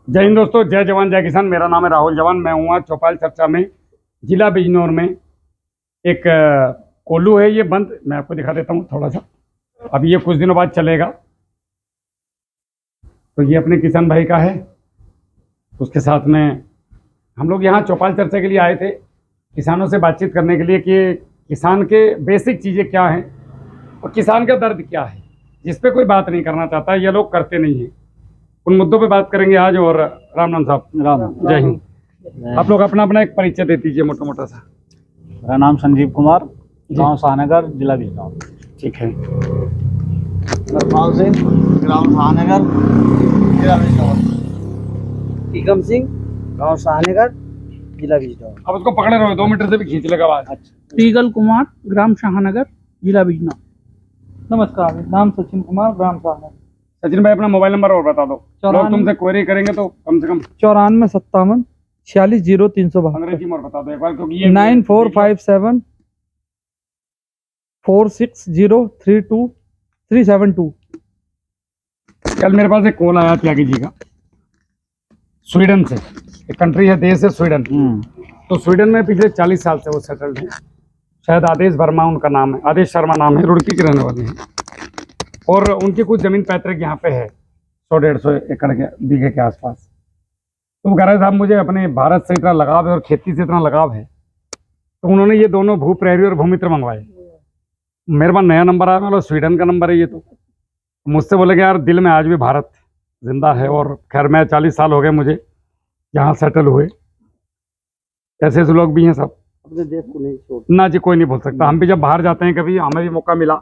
जय हिंद दोस्तों, जय जवान जय किसान। मेरा नाम है राहुल जवान। मैं हूँ आज चौपाल चर्चा में, जिला बिजनौर में। एक कोल्हू है, ये बंद, मैं आपको दिखा देता हूँ थोड़ा सा। अब ये कुछ दिनों बाद चलेगा। तो ये अपने किसान भाई का है। उसके साथ में हम लोग यहाँ चौपाल चर्चा के लिए आए थे, किसानों से बातचीत करने के लिए कि किसान के बेसिक चीज़ें क्या हैं और किसान का दर्द क्या है, जिस पे कोई बात नहीं करना चाहता। ये लोग करते नहीं हैं। उन मुद्दों पे बात करेंगे आज। और रामनाथ साहब, राम जय हिंद। आप लोग अपना अपना एक परिचय दे दीजिए, मोटा मोटा सा। मेरा नाम संजीव कुमार, गांव शाहनगर, जिला बिजनौर। ठीक है। नरपाल सिंह, ग्राम शाहनगर, जिला बिजनौर। टीकम सिंह, गांव शाहनगर, जिला बिजनौर। अब उसको पकड़े रहो, 2 मीटर से भी खींच लेगा आवाज। अच्छा। पीगल कुमार, ग्राम शाहनगर, जिला बिजनौर। नमस्कार, नाम सचिन कुमार, ग्राम शाहनगर। सचिन भाई, अपना मोबाइल नंबर और बता दो। लोग तुमसे क्वेरी करेंगे तो कम से कम 9457 460372। अंग्रेजी में और बता दो एक बार, क्योंकि ये 9457 460 372। कल मेरे पास एक कॉल आया त्यागी जी का, स्वीडन से। एक कंट्री है, देश है स्वीडन। तो स्वीडन में पिछले 40 साल से वो सेटल्ड है। शायद आदेश वर्मा उनका नाम है, आदेश शर्मा नाम है, रुड़की के रहने वाले हैं। और उनकी कुछ जमीन पैतृक यहाँ पे है, 100-150 एकड़ के बीघे के आसपास। तो वो कह रहे साहब, मुझे अपने भारत से इतना लगाव है और खेती से इतना लगाव है। तो उन्होंने ये दोनों भू प्रहरी और भूमित्र मंगवाए। मेरे पास नया नंबर आया, मतलब स्वीडन का नंबर है ये। तो मुझसे बोले कि यार, दिल में आज भी भारत जिंदा है। और खैर, मैं 40 साल हो गए मुझे यहाँ सेटल हुए। ऐसे ऐसे लोग भी हैं सब, अपने देश को नहीं छोड़। ना जी, कोई नहीं भूल सकता। हम भी जब बाहर जाते हैं, कभी हमें भी मौका मिला,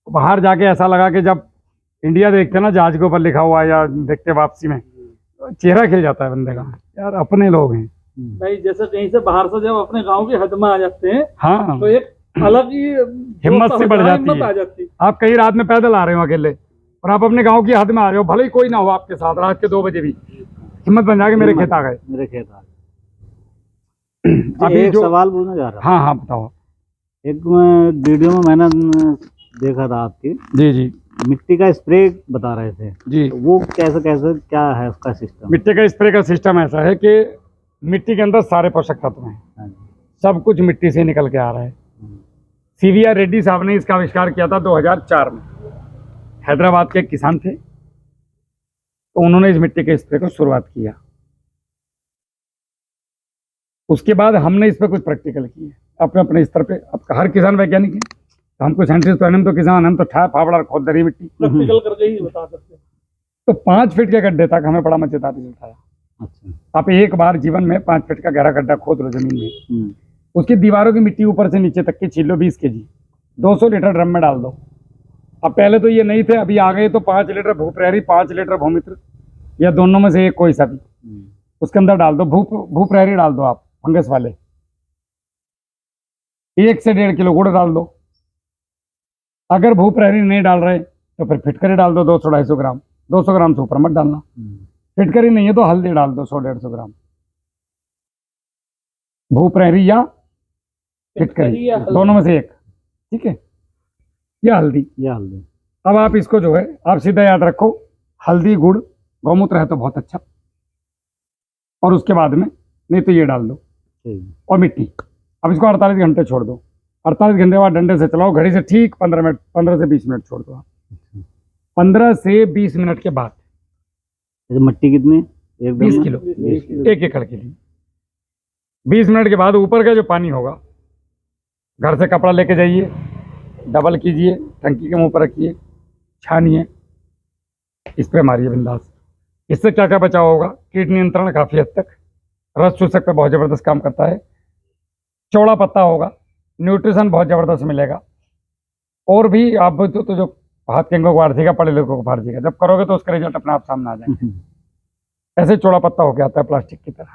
बाहर जाके ऐसा लगा कि जब इंडिया देखते ना, जहाज के ऊपर लिखा हुआ है, या देखते वापसी में, चेहरा खिल जाता है बंदे का। यार, अपने लोग हैं भाई, जैसे कहीं से बाहर से जब अपने गांव की हद में आ जाते हैं, हाँ, तो एक अलग ही हिम्मत से बढ़ जाती हिम्मत आ है। जाती है। आप कहीं रात में पैदल आ रहे हो अकेले, और आप अपने गांव की हद में आ रहे हो, भले ही कोई ना हो आपके साथ, रात के 2 बजे भी हिम्मत बन जाके मेरे खेत आ गए। मेरे खेत आ गए। अभी एक जो सवाल पूछना चाह रहा हाँ हाँ, बताओ। एक वीडियो में मैंने देखा था आपकी, जी जी मिट्टी का स्प्रे बता रहे थे। जी। तो वो कैसे कैसे क्या है उसका सिस्टम? मिट्टी का स्प्रे का सिस्टम ऐसा है कि मिट्टी के अंदर सारे पोषक तत्व हैं, हाँ जी। सब कुछ मिट्टी से निकल के आ रहा है। सीवीआर रेड्डी साहब ने इसका आविष्कार किया था 2004 में। हैदराबाद के एक किसान थे, तो उन्होंने इस मिट्टी के स्प्रे को शुरुआत किया। उसके बाद हमने इस पर कुछ प्रैक्टिकल किए अपने अपने स्तर पे। अब हर किसान वैज्ञानिक है, तो हम कोई साइंटिस्ट तो हम तो किसान, हम तो ठा फावड़ा खोद दरी मिट्टी। प्रैक्टिकल करके ही बता सकते हैं। तो 5 फीट के गड्ढे तक हमें बड़ा मजेदार रिजल्ट आया। अच्छा। आप एक बार जीवन में 5 फीट का गहरा गड्ढा खोद लो जमीन में, उसकी दीवारों की मिट्टी ऊपर से नीचे तक की छील लो, 20 kg, 200 लीटर ड्रम में डाल दो। अब पहले तो ये नहीं थे, अभी आ गए। तो 5 लीटर भू प्रहरी, 5 लीटर भूमित्र, या दोनों में से एक कोई सा भी उसके अंदर डाल दो। भू प्रहरी डाल दो आप, फंगस वाले। 1 से 1.5 किलो गुड़ डाल दो। अगर भू प्रहरी नहीं डाल रहे तो फिर फिटकरी डाल दो, 200-250 ग्राम। 200 ग्राम से ऊपर मत डालना। फिटकरी नहीं है तो हल्दी डाल दो, 100-150 ग्राम। भू प्रहरी या फिटकरी, दोनों में से एक, ठीक है, या हल्दी। अब आप इसको जो है, आप सीधा याद रखो, हल्दी, गुड़, गौमूत्र है तो बहुत अच्छा, और उसके बाद में नहीं तो ये डाल दो, और मिट्टी। अब इसको 48 घंटे छोड़ दो। 48 घंटे बाद डंडे से चलाओ, घड़ी से ठीक 15 मिनट, 15 से 20 मिनट छोड़ दो आप। 15 से 20 मिनट के बाद मिट्टी कितनी? 20 किलो 1 एकड़ के लिए। 20 मिनट के बाद ऊपर का जो पानी होगा, घर से कपड़ा लेके जाइए, डबल कीजिए, टंकी के मुंह पर रखिए, छानिए, स्प्रे मारिए बिंदास। इससे क्या क्या बचाव होगा? कीट नियंत्रण काफ़ी हद तक, रस चूसक पे बहुत ज़बरदस्त काम करता है, चौड़ा पत्ता होगा, न्यूट्रिशन बहुत ज़बरदस्त मिलेगा। और भी आप तो जो हाथ के अंगों को फाड़ देगा, पढ़े लिखों को फाड़ देगा। जब करोगे तो उसका रिजल्ट अपने आप सामने आ जाएगा। ऐसे चौड़ा पत्ता होके आता है प्लास्टिक की तरह,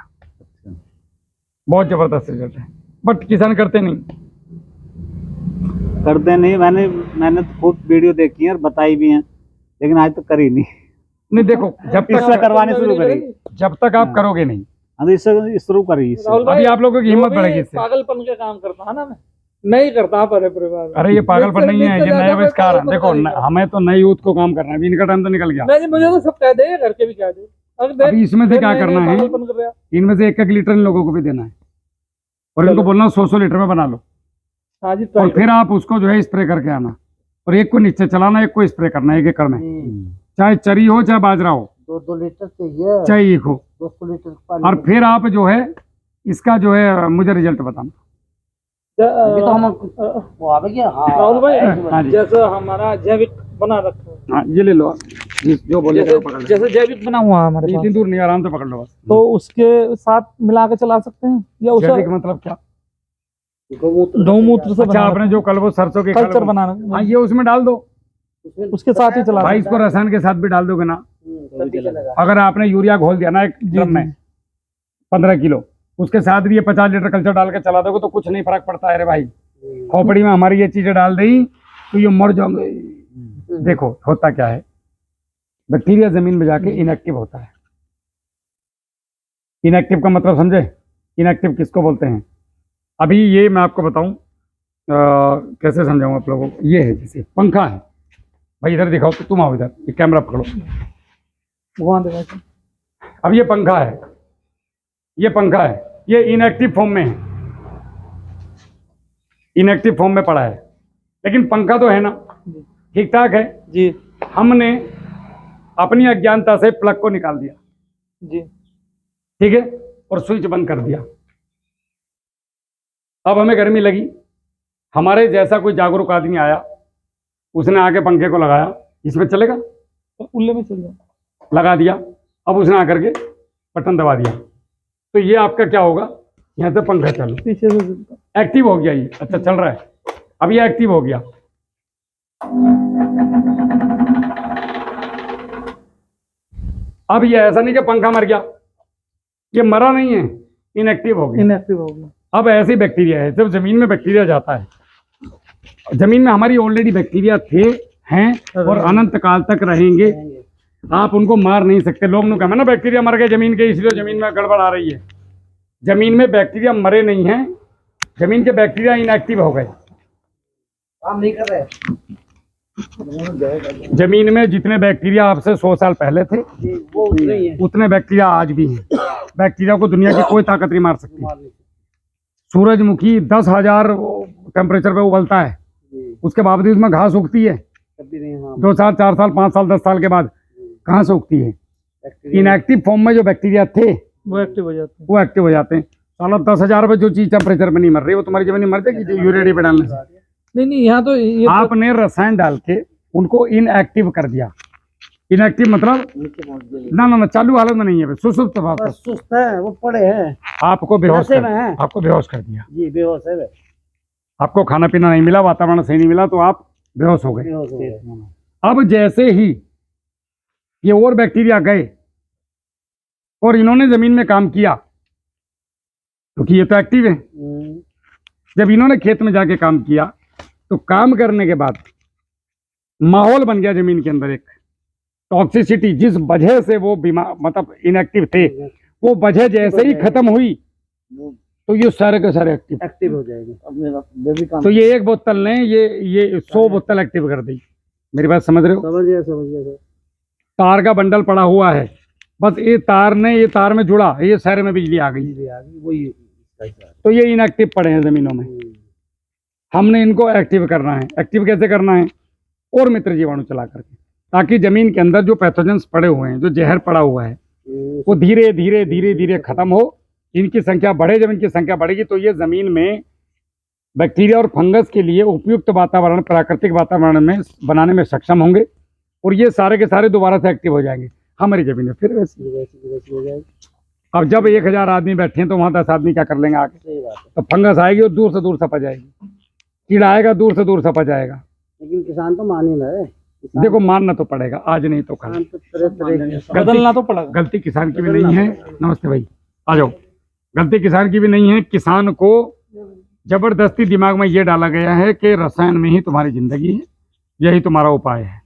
बहुत ज़बरदस्त रिजल्ट है। बट किसान करते नहीं। मैंने तो खूब वीडियो देखी है और बताई भी हैं, लेकिन आज तक करी नहीं। देखो, जब इससे तक करवाने शुरू करी, जब तक आप करोगे नहीं, इससे शुरू करी इससे। राहुल भाई, अभी आप लोगों की हिम्मत जो भी बढ़ेगी इससे। पागलपन का काम करता है ना, मैं नहीं करता पर परिवार में। अरे ये पागलपन नहीं है, ये नए आविष्कार है। देखो, हमें तो नए यूथ को काम करना है। अभी इनका टाइम तो निकल गया। नहीं, मुझे तो सब कह दे, घर के भी कह दे। अभी इसमें से क्या करना है, इनमें से 1-1 लीटर इन लोगों को भी देना है और इनको बोलना 100 लीटर में बना लो आज ही और फिर आप उसको जो है स्प्रे करके आना और एक को नीचे चलाना, एक को स्प्रे करना 1 एकड़ में, चाहे चरी हो चाहे बाजरा हो, 2-2 लीटर चाहिए, चाहे एक हो। 200 लीटर पानी। और फिर आप जो है इसका जो है मुझे रिजल्ट बताना। अभी तो हम वो आ गया। राहुल हाँ भाई, जी। जैसे हमारा जैविक बना रखा है, हाँ ये ले लो आप, जो बोले पकड़ जैसे जैविक बना हुआ है हमारे इतनी पास, दूर नहीं, आराम से पकड़ लो बस। तो उसके साथ मिला के चला सकते हैं या जैविक उसे मतलब क्या? गौमूत्र से अच्छा, बना आपने जो कल वो सरसों के कल्चर खाद- बना हाँ ये उसमें डाल दो उसके साथ ही चला भाई, इसको रसायन के साथ भी डाल दोगे ना। अगर आपने यूरिया घोल दिया ना एक ड्रम में 15 किलो, उसके साथ भी ये 50 लीटर कल्चर डाल के चला दोगे तो कुछ नहीं फर्क पड़ता है रे भाई। खोपड़ी में हमारी ये चीजें डाल दी तो ये मर जाओगे। देखो होता क्या है, बैक्टीरिया जमीन में जाके इनएक्टिव होता है। इनएक्टिव का मतलब समझे? इनएक्टिव किसको बोलते हैं? अभी ये मैं आपको बताऊं कैसे समझाऊं आप लोगों को। ये है जैसे पंखा है भाई, इधर दिखाओ तो, तुम आओ इधर, ये कैमरा पकड़ो। भगवान देगा। अब ये पंखा है, ये पंखा है, ये इनएक्टिव फॉर्म में है, इनएक्टिव फॉर्म में पड़ा है, लेकिन पंखा तो है ना, ठीक ठाक है जी हमने अपनी अज्ञानता से प्लग को निकाल दिया, जी, ठीक है, और स्विच बंद कर दिया। अब हमें गर्मी लगी, हमारे जैसा कोई जागरूक आदमी आया, उसने आके पंखे को लगाया, इसमें चलेगा? तो उल्ले में चल जाए, लगा दिया। अब उसने आकर के बटन दबा दिया, तो ये आपका क्या होगा, यहाँ से पंखा चालू, पीछे से चलता। एक्टिव हो गया ये। अच्छा चल रहा है, अब ये एक्टिव हो गया। अब ये ऐसा नहीं कि पंखा मर गया, ये मरा नहीं है, इनएक्टिव हो गया। इनएक्टिव हो गया। अब ऐसी बैक्टीरिया है, जब जमीन में बैक्टीरिया जाता है, जमीन में हमारी ऑलरेडी बैक्टीरिया थे, हैं और अनंत काल तक रहेंगे। आप उनको मार नहीं सकते। लोग ने कहा ना बैक्टीरिया मर गए जमीन के, इसलिए जमीन में गड़बड़ आ रही है। जमीन में बैक्टीरिया मरे नहीं हैं, जमीन के बैक्टीरिया इनएक्टिव हो गए, काम नहीं कर रहे। जमीन में जितने बैक्टीरिया आपसे 100 साल पहले थे वो उतने ही है। उतने बैक्टीरिया आज भी हैं। बैक्टीरिया को दुनिया की कोई ताकत नहीं मार सकती। सूरजमुखी 10,000 टेम्परेचर पे उबलता है, उसके बावजूद उसमें घास उगती है। कभी नहीं। हाँ 2 साल 4 साल 5 साल 10 साल के बाद कहाँ से उगती है? इनएक्टिव फॉर्म में जो बैक्टीरिया थे वो एक्टिव हो जाते हैं। वो एक्टिव हो जाते हैं। साला 10,000 पे जो चीज टेम्परेचर में नहीं मर रही, वो तुम्हारी जमीन में मर जाएगी यूरिया डी पे डालने से। नहीं यहाँ तो ये आपने रसायन डाल के उनको इनएक्टिव कर दिया। इनएक्टिव मतलब नीचे पहुंच गए। ना चालू हालत में नहीं है, सुसुप्त अवस्था। बस सुस्त है, वो पड़े हैं। आपको बेहोश नशे में है। आपको बेहोश कर दिया। जी बेहोश है वे। आपको खाना पीना नहीं मिला, वातावरण सही नहीं मिला, तो आप बेहोश हो गए। बेहोश हो गए। अब जैसे ही ये और बैक्टीरिया गए और इन्होंने जमीन में काम किया, क्योंकि ये तो एक्टिव है, जब इन्होंने खेत में जाके काम किया तो काम करने के बाद माहौल बन गया जमीन के अंदर एक टॉक्सिसिटी, जिस वजह से वो बीमार मतलब इनएक्टिव थे, वो वजह जैसे ही खत्म हुई तो ये सारे के सारे एक्टिव हो जाएंगे। अब मेरा बेबी काम। तो ये एक बोतल ने ये 100 बोतल एक्टिव कर दी। मेरी बात समझ रहे हो? समझ गया सर। तार का बंडल पड़ा हुआ है, बस ये तार में जुड़ा, ये शहर में बिजली आ गई, वही तो ये इनएक्टिव पड़े हैं जमीनों में। हमने इनको एक्टिव करना है। एक्टिव कैसे करना है? और मित्र जीवाणु चला करके, ताकि जमीन के अंदर जो पैथोजेंस पड़े हुए हैं, जो जहर पड़ा हुआ है, वो धीरे धीरे धीरे धीरे खत्म हो, इनकी संख्या बढ़े। जब इनकी संख्या बढ़ेगी तो ये जमीन में बैक्टीरिया और फंगस के लिए उपयुक्त वातावरण, प्राकृतिक वातावरण में बनाने में सक्षम होंगे और ये सारे के सारे दोबारा से एक्टिव हो जाएंगे। हमारी जमीन में फिर वैसी हो जाएगी। अब जब 1000 आदमी बैठे हैं तो वहां 10 आदमी क्या कर लेंगे आगे? सही बात है। तो फंगस आएगी और दूर से दूर सपा जाएगी, कीड़ा आएगा दूर से दूर सपा जाएगा। लेकिन किसान तो मान ही ना है। देखो मानना तो पड़ेगा, आज नहीं तो कल। किसान तो तरह के बदलना तो पड़ेगा। गलती किसान की भी नहीं है। नमस्ते भाई, आ जाओ। गलती किसान की भी नहीं है। किसान को जबरदस्ती दिमाग में ये डाला गया है कि रसायन में ही तुम्हारी जिंदगी है, यही तुम्हारा उपाय है,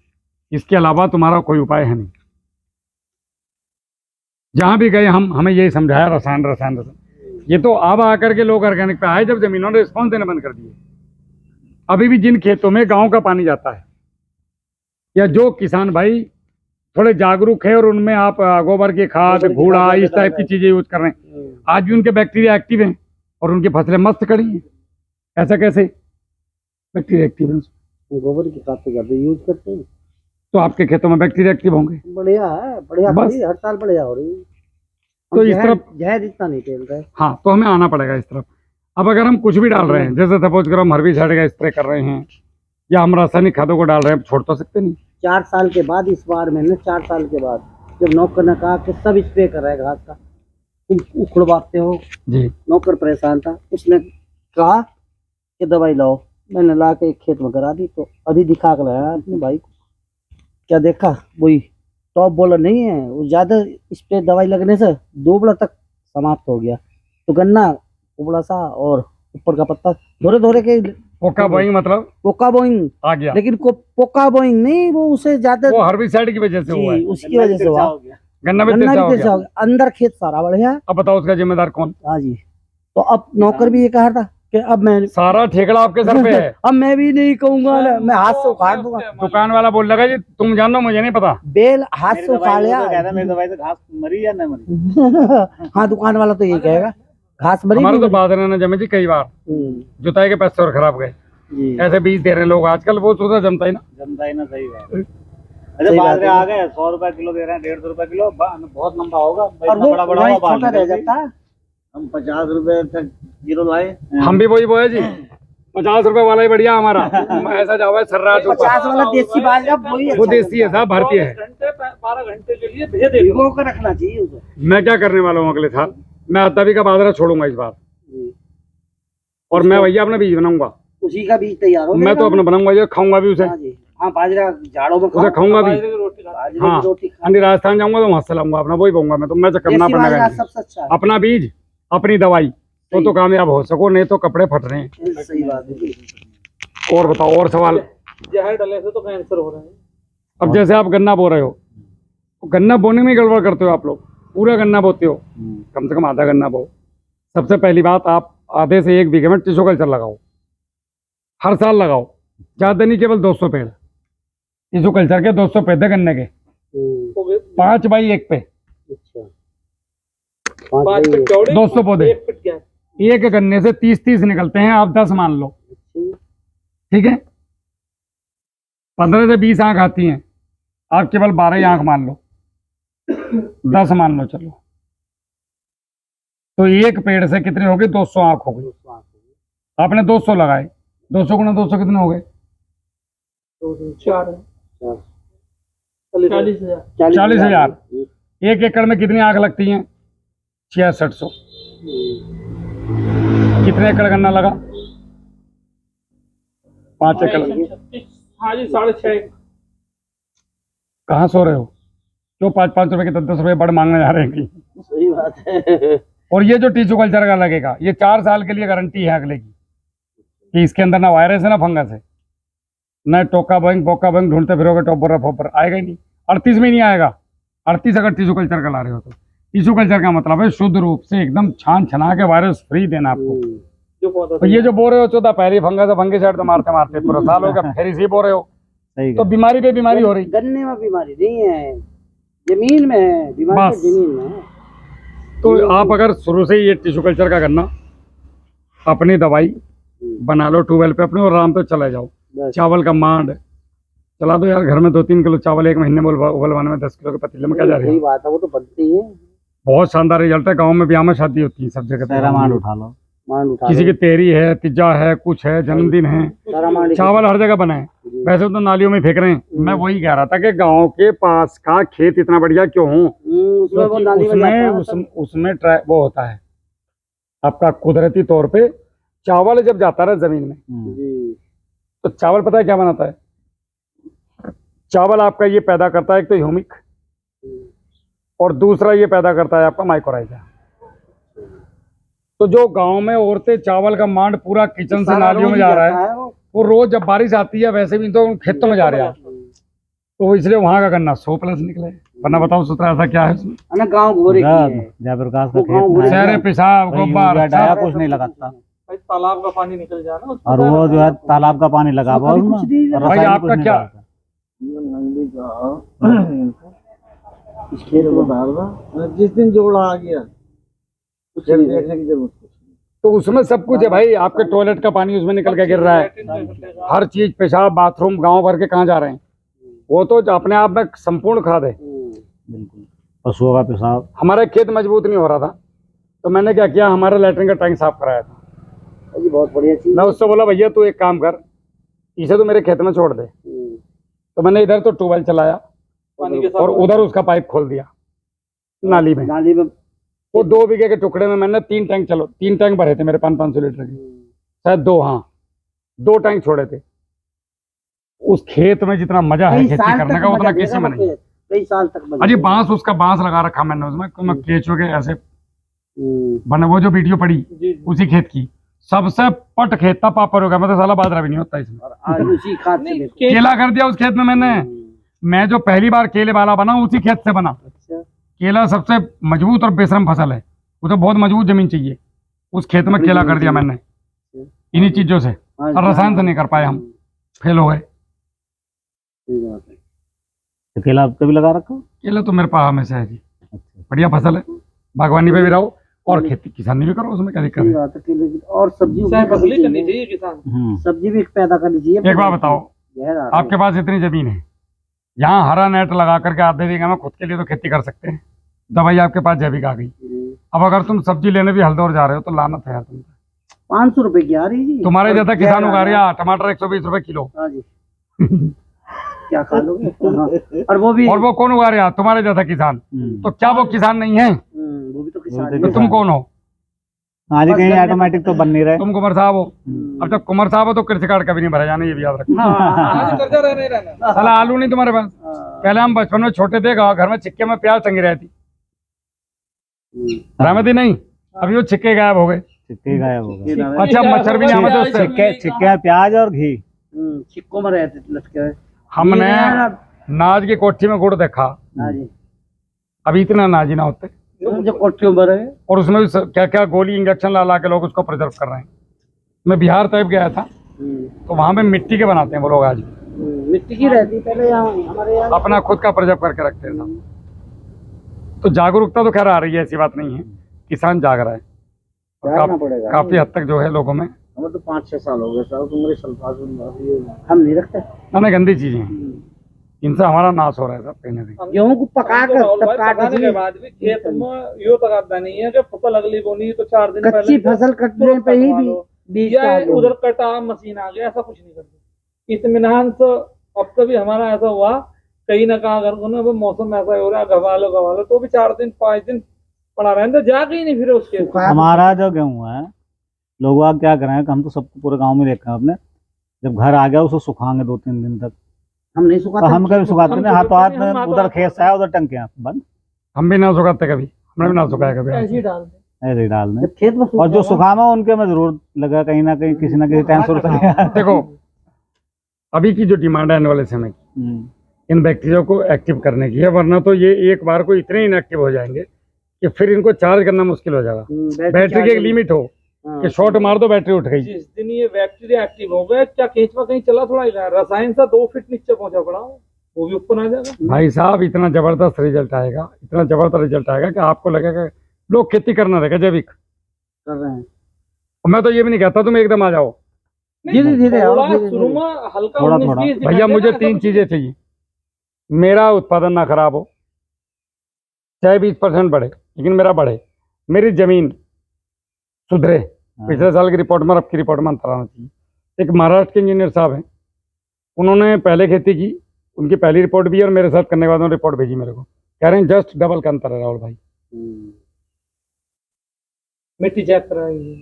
इसके अलावा तुम्हारा कोई उपाय है नहीं। जहां भी गए हमें यही समझाया रसायन रसायन रसायन। ये तो अब आकर के लोग ऑर्गेनिक पे आए जब जमीनों ने रिस्पॉन्स देने बंद कर दिए। अभी भी जिन खेतों में गांव का पानी जाता है, या जो किसान भाई थोड़े जागरूक है और उनमें आप गोबर की खाद घोड़ा इस टाइप की चीजें यूज कर रहे हैं, आज भी उनके बैक्टीरिया एक्टिव हैं और उनकी फसलें मस्त खड़ी हैं। ऐसा कैसे बैक्टीरिया एक्टिव है? गोबर की खाद से ज्यादा यूज करते हैं। तो आपके खेतों में बैक्टीरिया एक्टिव होंगे। बढ़िया है, बढ़िया बस। खड़ी, हर साल बढ़िया हो रही है। तो इस तरफ जहर इतना नहीं खेल रहा है। हाँ, तो हमें आना पड़ेगा इस तरफ। अब अगर हम कुछ भी डाल रहे हैं, जैसे सपोज करो हम हर्बिसाइड का स्प्रे कर रहे हैं या हम रासायनिक खादों को डाल रहे हैं, छोड़ तो सकते नहीं। 4 साल के बाद इस बार मैंने 4 साल के बाद जब नौकर ने कहा कि सब स्प्रे कर रहा है घास का, तुम उखड़वाते हो। जी, नौकर परेशान था, उसने कहा कि दवाई लाओ। मैंने ला के एक खेत में करा दी, तो अभी दिखा कर लाया अपने भाई को। क्या देखा, वही टॉप बॉलर नहीं है, वो ज्यादा स्प्रे दवाई लगने से दोबड़ा तक समाप्त हो गया। तो गन्ना उबड़ा सा और ऊपर का पत्ता धोरे धोरे के पोका बोइंग मतलब पोका बोइंग, आ गया, लेकिन पोका बोइंग नहीं, वो उसे ज्यादा वो हर्बिसाइड की वजह से हुआ है। जी, उसकी वजह से हुआ। गन्ना भी गन्ना तिरछा भी हो तिरछा हो गया। गया, अंदर खेत सारा बढ़िया। अब बताओ उसका जिम्मेदार कौन? हाँ जी, तो अब नौकर भी ये कहा था कि अब मैं सारा ठेकड़ा आपके सर पे है। अब मैं भी नहीं कहूंगा ना, मैं हाथ से उखाड़ दूंगा। दुकान वाला बोल लगा जी तुम जानो, मुझे नहीं पता। बेल हाथ से उखाड़ लिया। मेरी दवाई से घास मरी या नहीं मरी? हाँ, दुकान वाला तो ये कहेगा घास मरी हमारे नहीं तो बादल ने जमे जी कई बार, मरी। जुताई के पैसे और खराब गए। जी, ऐसे बीज दे रहे हैं लोग आजकल, वो सुधा जमता ही ना। जमता ही ना, सही बात। अरे बात बाजरे है। आ गए 100 रुपए किलो दे रहे हैं, 150 रुपए किलो, बहुत लंबा होगा। और इतना वो बड़ा बड़ा वही होगा, छोटा रह जाता है। हम 50 रुपए तक किलो लाए। हम भी वही बोए जी, 50 रुपए वाला ही बढ़िया हमारा। ऐसा जावा है सर्राट 50 वाला देसी बाजरा वही वो अच्छा देसी है साहब, भारतीय है। 12 घंटे के लिए भेज दे। भिगो कर रखना चाहिए उसे। मैं क्या करने वाला हूँ अगले साल, मैं अद्दावी का बाजरा छोड़ूंगा इस बार, जी, और मैं भैया अपना बीज बनाऊंगा। उसी का बीज तैयार हो मैं तो अपना बनाऊंगा, ये खाऊंगा भी उसे, हाँ जी, हाँ, बाजरा झाड़ों में उसे खाओ, खाऊंगा भी। बाजरे की रोटी खा। बाजरे हाँ, की रोटी खाओ। अंडी राजस्थान जाऊंगा तो वहां से लाऊंगा अपना, वही पाऊंगा मैं तो। मैं चक्कर ना देसी पड़ने बाजरा का, सबसे अच्छा है। अपना बीज अपनी दवाई तो कामयाब हो सको, नहीं तो कपड़े फट रहे हैं। सही बात है जी। और बताओ, और सवाल? जहर डले से तो कैंसर हो रहे हैं। अब जैसे आप गन्ना बो रहे हो, तो गन्ना बोने में ही गड़बड़ करते हो आप लोग। पूरा गन्ना बोते हो, कम से कम आधा गन्ना बो। सबसे पहली बात, आप आधे से 1 बीघे में टिश्यू कल्चर लगाओ, हर साल लगाओ। ज्यादा नहीं, केवल 200 पेड़ टिश्यू कल्चर के, 200 पेड़ गन्ने के, तो वे 5 बाई 1 पे अच्छा, 5 फीट चौड़े, 200 पौधे। 1 फीट क्या? एक गन्ने से 30 निकलते हैं, आप 10 मान लो, ठीक है। 15 से 20 आंख आती हैं, आप केवल 12 ही आंख मान लो, 10 मान लो चलो। तो एक पेड़ से कितनी होगी? 200 आंख हो गई। आपने 200 लगाए, 200 गुना 200 कितने हो गए? 4 40,000। 40,000। 1 एकड़ में कितनी आंख लगती हैं? 6600। कितने एकड़ गन्ना लगा? 5 एकड़। 36, हाँ जी, 6.5। कहाँ सो रहे हो? क्यों 5-5 रुपए के 10-10 रुपए बड़ मांगने जा रहे हैं कहीं? सही बात है। और ये जो टिश्यू कल्चर का लगेगा, ये 4 साल के लिए गारंटी है अगले की, कि इसके अंदर ना वायरस है ना फंगस है, ना टोका बोइंग पोका बोइंग ढूंढते फिरोगे, टॉपर फोपर आएगा ही नहीं। 38 में नहीं आएगा। 38 अगर टिश्यू कल्चर का ला रहे हो तो। टिश्यू कल्चर का मतलब है शुद्ध रूप से एकदम छान छना के वायरस फ्री देना आपको। जो पौधा तो ये जो बो रहे हो 14 पहली फंगस है, फंगिसाइड तो मारते मारते पूरा साल हो गया, फिर इसी बो रहे हो, सही तो बीमारी पे बीमारी हो रही। गन्ने में बीमारी नहीं है, जमीन में है बीमारी, बस। तो जमीन में है। तो आप अगर शुरू से ही ये टिश्यू कल्चर का गन्ना अपनी दवाई बना लो ट्यूबवेल पे अपने, और आराम पे चले जाओ। बस। चावल का मांड चला दो यार, घर में 2-3 किलो चावल 1 महीने में उबलवाने में 10 किलो के पतीले में क्या जा रही सही है। बात है, वो तो बनती है। बहुत शानदार रिजल्ट है। गाँव में ब्याह में शादी होती है सब जगह सारा पे। मांड उठा लो। मान उठा किसी की तेरी है, तिजा है, कुछ है, जन्मदिन है, सारा मान चावल हर जगह बना है। वैसे तो नालियों में फेंक रहे हैं। मैं वही कह रहा था कि गांव के पास का खेत इतना बढ़िया क्यों हो? उसमें वो क्योंकि नाली में जाता है, उसमें वो होता है आपका कुदरती तौर पे। चावल जब जाता है जमीन में, जी। तो चावल पता है क्या बनाता है? चावल आपका ये पैदा करता है एक तो ह्यूमिक, और दूसरा ये पैदा करता है आपका माइक्रोराइजा। तो जो गांव में औरतें चावल का मांड पूरा किचन से नालियों में जा रहा है, वो रोज जब बारिश आती है वैसे भी तो खेतों में जा रहे हैं, तो इसलिए वहां का गन्ना 100+ निकले। वरना बताओ सुतरा ऐसा क्या है उसमें? ना गांव घोरे की है। जयप्रकाश का वो गाँव खेत घोरे में है। शहर पेशाब वही गोबर यूरिया डाया सब। कुछ नहीं लगाता, भाई तालाब का पानी निकल जाना उसमें। और वो जो है तालाब का पानी लगा हुआ उसमें उसमें, कुछ नहीं और भाई रसायन आपका कुछ नहीं क्या? डालता। इस खेत में जिस दिन जोड़ा आ गया फिर देखने की जरूरत नहीं। तो उसमें सब कुछ है भाई, आपके टॉयलेट का पानी उसमें निकल के गिर रहा है, हर चीज, पेशाब, बाथरूम, गांव भर के कहाँ जा रहे हैं, वो तो अपने आप में संपूर्ण खाद है। बिल्कुल, पशुओं का पेशाब। हमारा खेत मजबूत नहीं हो रहा था, तो मैंने क्या किया, हमारा लैट्रिन का टैंक साफ कराया था। जी बहुत बढ़िया चीज। मैं उससे बोला भैया तू एक काम कर, इसे तो मेरे खेत में छोड़ दे। तो मैंने इधर तो ट्यूबवेल चलाया पानी के और उधर उसका पाइप खोल दिया नाली में। नाली में वो 2 बीघे के टुकड़े में मैंने 3 टैंक भरे थे मेरे 500 लीटर के, शायद 2, हाँ 2 टैंक छोड़े थे। उस खेत में जितना मजा है कई खेती साल करने तक का उतना मजा किसी देगा में वो नहीं। खेत, कई साल तक मजा अजी देगा। उसका बांस लगा रखा मैंने उसमें, तो मैं केचुए के ऐसे हम्म, बने, वो जो वीडियो पड़ी जी जी। उसी खेत की, सबसे पट खेत था, पापर हो गया, मतलब साला बाजरा भी नहीं होता इसमें। और आज उसी खाद से देखो। केला कर दिया उस खेत में मैंने। मैं जो पहली बार केले वाला बना उसी खेत से बना। अच्छा केला सबसे मजबूत और बेशरम फसल है, उसे बहुत मजबूत जमीन चाहिए। उस खेत में केला कर दिया मैंने इन्हीं चीजों से, और रसायन से नहीं कर पाए, हम फेल हो गए। सही बात है। अकेला अब कभी लगा रखा? केला तो मेरे पास हमेशा है जी, बढ़िया फसल है, बागवानी पे भी रहो और खेती किसानी भी करो, उसमें क्या दिक्कत सही है। बात है। केले की और सब्जी चाहे फसली करनी चाहिए। चाहिए किसान। सब्जी भी पैदा करनी चाहिए। एक बात बताओ, जहर आ रहा है। आपके पास इतनी जमीन है, यहाँ हरा नेट लगा करके आधे बीघे में खुद के लिए तो खेती कर सकते हैं, दवाई आपके पास जैविक आ गई। अब अगर तुम सब्जी लेने भी हल्दौर जा रहे हो तो लानत है यार तुम। 500 रुपए की आ रही जी। तुम्हारे और जैसा किसान जहर उगा आ रहा टमाटर 120 रुपए किलो, हाँ जी क्या खा लोगे। हाँ, और वो भी और वो कौन उगा रहा तुम्हारे जैसा किसान। तो क्या वो किसान नहीं है? वो भी तो किसान तो है। तुम कौन हो? आज कहीं ऑटोमेटिक तो बन नहीं रहे। तुम कुंवर साहब हो। अब जब कुंवर साहब हो तो कृषि कार्ड कभी नहीं भरा जाना, ये भी याद रखो। आज कर्जा रहना ही रहना। साला आलू नहीं तुम्हारे पास। पहले हम बचपन में छोटे थे, गाँव घर में छिक्के में प्याज टंगी रहती, रहमती नहीं, अभी वो छिक्के गायब हो गए। छिक्के गायब हो गए। अच्छा मच्छर भी नहीं आते उससे। छिक्के प्याज और घी। छिक्कों में रहते लटके हुए। हमने ये यार, नाज की कोठी में गुड़ देखा, हाँ जी अभी इतना नाज ही ना होते, जो कोठियों में रहे। और उसमें भी क्या क्या गोली इंजेक्शन ला ला के लोग उसको प्रिजर्व कर रहे हैं। मैं बिहार टाइप गया था, तो वहां पे मिट्टी के बनाते हैं वो लोग आज भी, मिट्टी की रहती पहले यहाँ हमारे यहाँ। अपना खुद का प्रिजर्व करके रखते हैं सब। तो जागरूकता तो खैर आ रही है, ऐसी बात नहीं है, किसान जाग रहा है और जागना पड़ेगा। काफी हद तक जो है लोगों में। हमें तो 5-6 साल हो गए साहब, तुम्हारे सल्फास हम नहीं रखते। ना गंदी चीजें हैं, इनसे हमारा नाश हो रहा है सब कहीं ना कहीं। गेहूं को पका कर राहुल तब भाई, काट पकाने दिए। के बाद भी खेत में यो तकाता नहीं है कि फसल अगली बोनी तो 4 दिन कच्ची फसल कटने पे ही भी बीज या डाल दो। उधर कटा मशीन आ गया, ऐसा कुछ नहीं करते इत्मीनान से। अब कभी हमारा ऐसा हुआ कहीं ना कहा अगर को मौसम ऐसा हो रहा है गवा लो तो भी 4 दिन 5 दिन पड़ा रहे तो जाके ही नहीं फिर उसके। हमारा जो गेहूँ है, लोग आप क्या करें, हम तो सबको पूरे गांव में देखे हैं अपने, जब घर आ गया उसको सुखाएंगे 2-3 दिन तक। हम नहीं तो सुखाते। हम कभी सुखाते नहीं, हाथों हाथ में हम उधर हाथों खेत से आया उधर टंके हैं बंद, हम भी ना सुखाते कभी, हमने भी ना सुखाया कभी। ऐसे ही डाल दे। ऐसे ही डालने। जब खेत में और जो सुखामा उनके में जरूर लगा कहीं ना कहीं किसी ना किसी टाइम से। देखो अभी की जो डिमांड है आने वाले समय की, इन बैक्टीरिया को एक्टिव करने की है, वरना तो ये एक बार को इतने इनएक्टिव हो जाएंगे कि फिर इनको चार्ज करना मुश्किल हो जाएगा। बैटरी की एक लिमिट हो कि शॉर्ट मार दो बैटरी उठ गई। जिस दिन ये बैक्टीरिया एक्टिव हो गए, क्या केंचुआ कहीं चला थोड़ा ही रहा है, रसायन से 2 फीट नीचे पहुंचा पड़ा हो, वो भी ऊपर आ जाएगा। भाई साहब इतना जबरदस्त रिजल्ट आएगा, इतना जबरदस्त रिजल्ट आएगा कि आपको लगेगा लोग खेती करना रहेगा जैविक। कर रहे हैं। और मैं तो ये भी नहीं कहता तुम एकदम आ जाओ, धीरे धीरे आओ, थोड़ा धीरे शुरू धीरे। में हल्का थोड़ा 19-20 दिखाई भैया देगा, मुझे ऐसा 3 कुछ चीजें चाहिए, मेरा उत्पादन ना खराब हो, चाहे 20% बढ़े लेकिन मेरा बढ़े, मेरी जमीन सुधरे, पिछले साल की रिपोर्ट में अब की रिपोर्ट में अंतर आना चाहिए। एक महाराष्ट्र के इंजीनियर साहब हैं, उन्होंने पहले खेती की, उनकी पहली रिपोर्ट भी है और मेरे साथ करने के बाद उन्होंने रिपोर्ट भेजी मेरे को, कह रहे हैं जस्ट डबल का अंतर है राहुल भाई। मिट्टी चेक कराएंगे।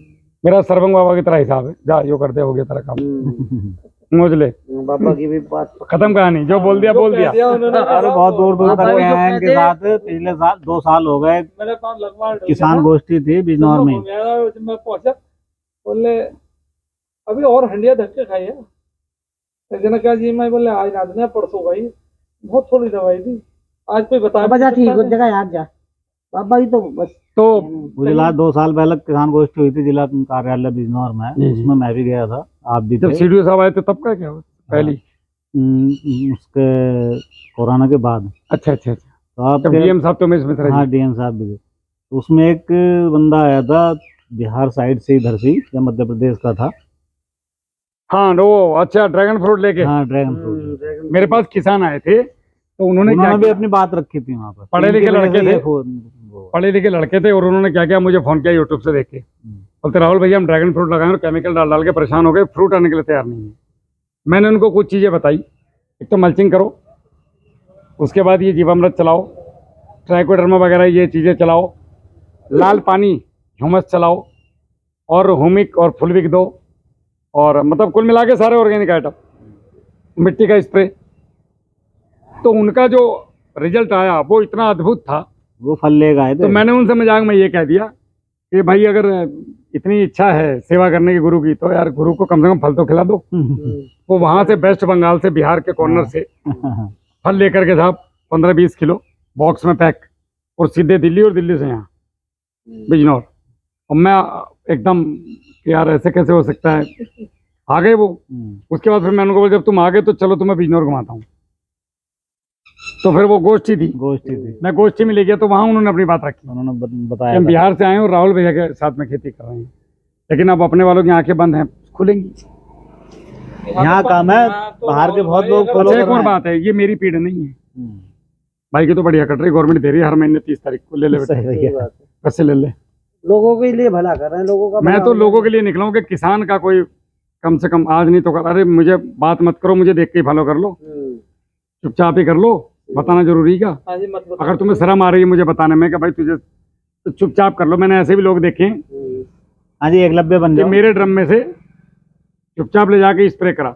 मेरा सर्वंग बाबा की तरह हिसाब है, जा यो कर दे हो गया तेरा काम, मुझ ले बाबा की भी बात खत्म कहानी, जो बोल दिया बोल दिया। अरे बहुत दूर दूर तक गए हैं इनके साथ, पिछले साल 2 साल हो गए। मेरे पास लगवा किसान गोष्ठी थी बिजनौर में। जब मैं पहुंचा बोले अभी और हंडिया धक्के खाई है, जना क्या जी मैं बोले आज रात में परसों गई, बहुत थोड़ी दवाई थी, आज कोई बता बाबा जा ठीक हो जगह याद जा बाबा ही तो बस। तो मुझे लास्ट 2 साल पहले किसान गोष्ठी हुई थी जिला कार्यालय बिजनौर में, उसमें मैं भी गया था, आप भी जब थे। सीडीओ साहब आए थे तब का क्या हुआ? पहली उसके कोरोना के बाद। अच्छा अच्छा अच्छा। तो आप जब डीएम साहब तो उमेश मिश्रा हाँ जी, डीएम साहब भी थे। तो उसमें एक बंदा आया था बिहार साइड से, इधर से या मध्य प्रदेश का था। हाँ वो अच्छा ड्रैगन फ्रूट लेके हाँ ड्रैगन फ्रूट। मेरे पास किसान आए थे, तो उन्होंने क्या उन्होंने भी किया, अपनी बात रखी थी वहाँ पर। पढ़े लिखे इनकी वजह लड़के से ये थे। वो- पढ़े लिखे लड़के थे, और उन्होंने क्या किया, मुझे फोन किया यूट्यूब से देख के, बोलते राहुल भैया हम ड्रैगन फ्रूट लगाए और केमिकल डाल डाल के परेशान हो गए, फ्रूट आने के लिए तैयार नहीं है। मैंने उनको कुछ चीज़ें बताई, एक तो मल्चिंग करो, उसके बाद ये जीवामृत चलाओ, ट्राइकोडर्मा वगैरह ये चीज़ें चलाओ, लाल पानी ह्यूमस चलाओ, और हुमिक और फुलविक दो, और मतलब कुल मिला के सारे ऑर्गेनिक आइटम, मिट्टी का स्प्रे। तो उनका जो रिजल्ट आया वो इतना अद्भुत था, वो फल लेकर आए थे। तो मैंने उनसे मजाक में ये कह दिया कि भाई अगर इतनी इच्छा है सेवा करने की गुरु की, तो यार गुरु को कम से कम फल तो खिला दो। वो वहाँ से वेस्ट बंगाल से, बिहार के कॉर्नर से फल लेकर के साहब 15-20 किलो बॉक्स में पैक, और सीधे दिल्ली, और दिल्ली से यहाँ बिजनौर। और मैं एकदम कि यार ऐसे कैसे हो सकता है, आ गए वो। उसके बाद फिर मैंने उनको बोला जब तुम आ गए तो चलो तुम्हें बिजनौर घुमाता हूँ। तो फिर वो गोष्ठी थी, गोष्ठी थी, मैं गोष्ठी में ले गया, तो वहाँ उन्होंने अपनी बात रखी उन्होंने कि बताया हम था। बिहार से आए हैं और राहुल भैया के साथ में खेती कर रहे हैं, लेकिन अब अपने वालों की आंखें बंद हैं, खुलेंगी। यहाँ काम है, बाहर के बहुत लोग follow अच्छा कर एक रहे और हैं। बात है, ये मेरी पीढ़ नहीं है, हम्म, भाई की तो बढ़िया कट रही, गवर्नमेंट दे रही है हर महीने 30 तारीख को, ले ले बेटा, सही है। पैसे ले ले। लोगों के लिए भला कर रहे हैं, लोगों का मैं भला तो हो लोगों के लिए निकला हूँ कि किसान का कोई कम से कम आज नहीं तो कल, अरे मुझे बात मत करो, मुझे देख के ही फॉलो कर लो, जाए। चुपचाप ही कर लो, बताना जरूरी क्या। हाँ जी, मत बताओ। अगर तुम्हें शर्म आ रही है मुझे बताने में कि भाई तुझे, तो चुपचाप कर लो। मैंने ऐसे भी लोग देखे हैं हाँ जी, एकलव्य बन कि जाओ। मेरे ड्रम में से चुपचाप ले जाके स्प्रे करा,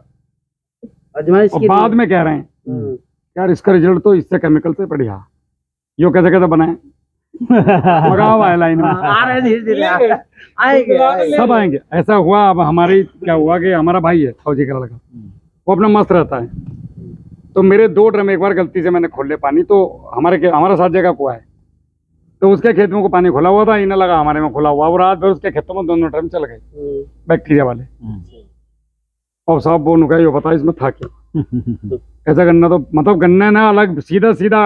अजमाइश और के बाद लिए। में कह रहे हैं हम्म। यार इसका रिजल्ट तो इससे केमिकल से बढ़िया, यो कैसे कैसे बनाए, लगाओ आए लाइन में, आ रहे हैं धीरे धीरे लेंगे। आएंगे आएंगे। सब आएंगे। ऐसा हुआ, अब हमारी क्या हुआ कि हमारा भाई है फौजी का लड़का, वो अपना मस्त रहता है, तो मेरे 2 ड्रम एक बार गलती से मैंने खोले पानी, तो हमारा 7 जगह कुआ है, तो उसके खेत में को पानी खुला हुआ था, इन्हें लगा हमारे में खुला हुआ, और रात भर उसके खेतों में दोनों ड्रम चल गए बैक्टीरिया वाले। और साहब वो नुका ये बता इसमें था क्या, ऐसा गन्ना तो मतलब गन्ना ना अलग, सीधा सीधा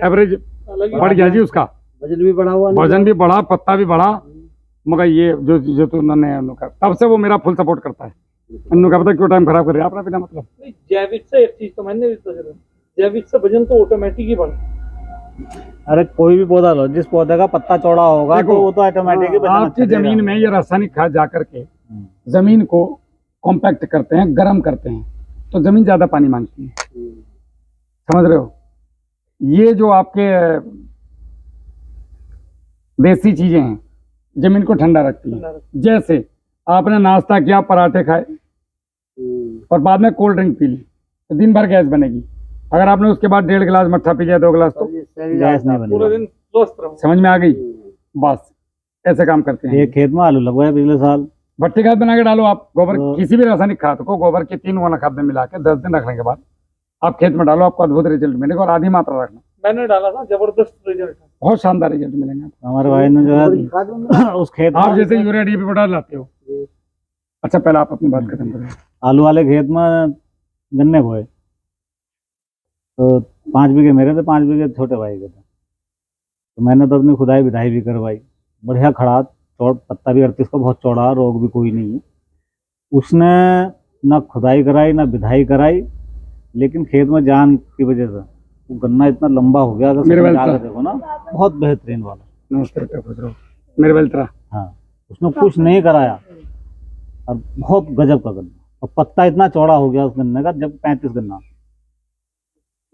एवरेज अलग ही बढ़ गया जी उसका, वजन भी बढ़ा हुआ नहीं। वजन भी बढ़ा, पत्ता भी बढ़ा, मगर ये जो जो तो उन्होंने उनका, तब से वो मेरा फुल सपोर्ट करता है। उन्होंने कहा पता क्यों टाइम खराब कर रहे हैं आपने बिना मतलब। नहीं, जैविक से एक चीज तो मैंने भी तो जरूर, जैविक से वजन तो ऑटोमेटिक ही बढ़ा। अरे कोई भी पौधा लो, जिस पौधे का पत्ता चौड़ा होगा देखो, तो वो तो ऑटोमेटिक ही वजन आपकी अच्छा जमीन देगा। में ये रासायनिक खाद जा करके जमीन को कॉम्पैक्ट करते हैं, गर्म करते हैं, तो जमीन ज्यादा पानी मांगती है, समझ रहे हो। ये जो आपके देसी चीजें हैं जमीन को ठंडा रखती हैं। जैसे आपने नाश्ता किया, पराठे खाए और बाद में कोल्ड ड्रिंक पी ली, तो दिन भर गैस बनेगी। अगर आपने उसके बाद 1.5 गिलास मट्ठा पी लिया, 2 गिलास, तो गैस नहीं पूरे बनेगा। दिन स्वस्थ रहो। समझ में आ गई। बस ऐसे काम करते हैं। एक खेत में आलू लगवाया पिछले साल, भट्टी खाद बना के डालो आप, गोबर तो- किसी भी रासायनिक खाद को गोबर की 3 वाला खाद में मिला के 10 दिन रखने के बाद आप खेत में डालो, आपको अद्भुत रिजल्ट मिलेगा। और आधी मात्रा रखना, मैंने डाला था, जबरदस्त रिजल्ट है। बहुत शानदार रिजल्ट मिलेंगे आपको। हमारे भाई ने जो है उस खेत आप में जैसे यूरिया डीएपी पोटाश लाते हो। अच्छा पहले आप अपनी बात खत्म करें। आलू वाले खेत में गन्ने बोए, तो 5 बीघे मेरे थे, 5 बीघे छोटे भाई के थे। तो मैंने तो अपनी खुदाई विधाई भी करवाई, बढ़िया खड़ा, चौड़ पत्ता भी 38 का बहुत चौड़ा, रोग भी कोई नहीं है। उसने ना खुदाई कराई ना विधाई कराई, लेकिन खेत में जान की वजह से वो गन्ना इतना लंबा हो गया, अगर मेरे सच में वाला जाकर देखो ना, बहुत बेहतरीन वाला। नमस्ते बेटा, खुश रहो। मेरे बेलतरा हाँ, उसने कुछ नहीं कराया और बहुत गजब का गन्ना, और पत्ता इतना चौड़ा हो गया उस गन्ने का, जब 35 गन्ना।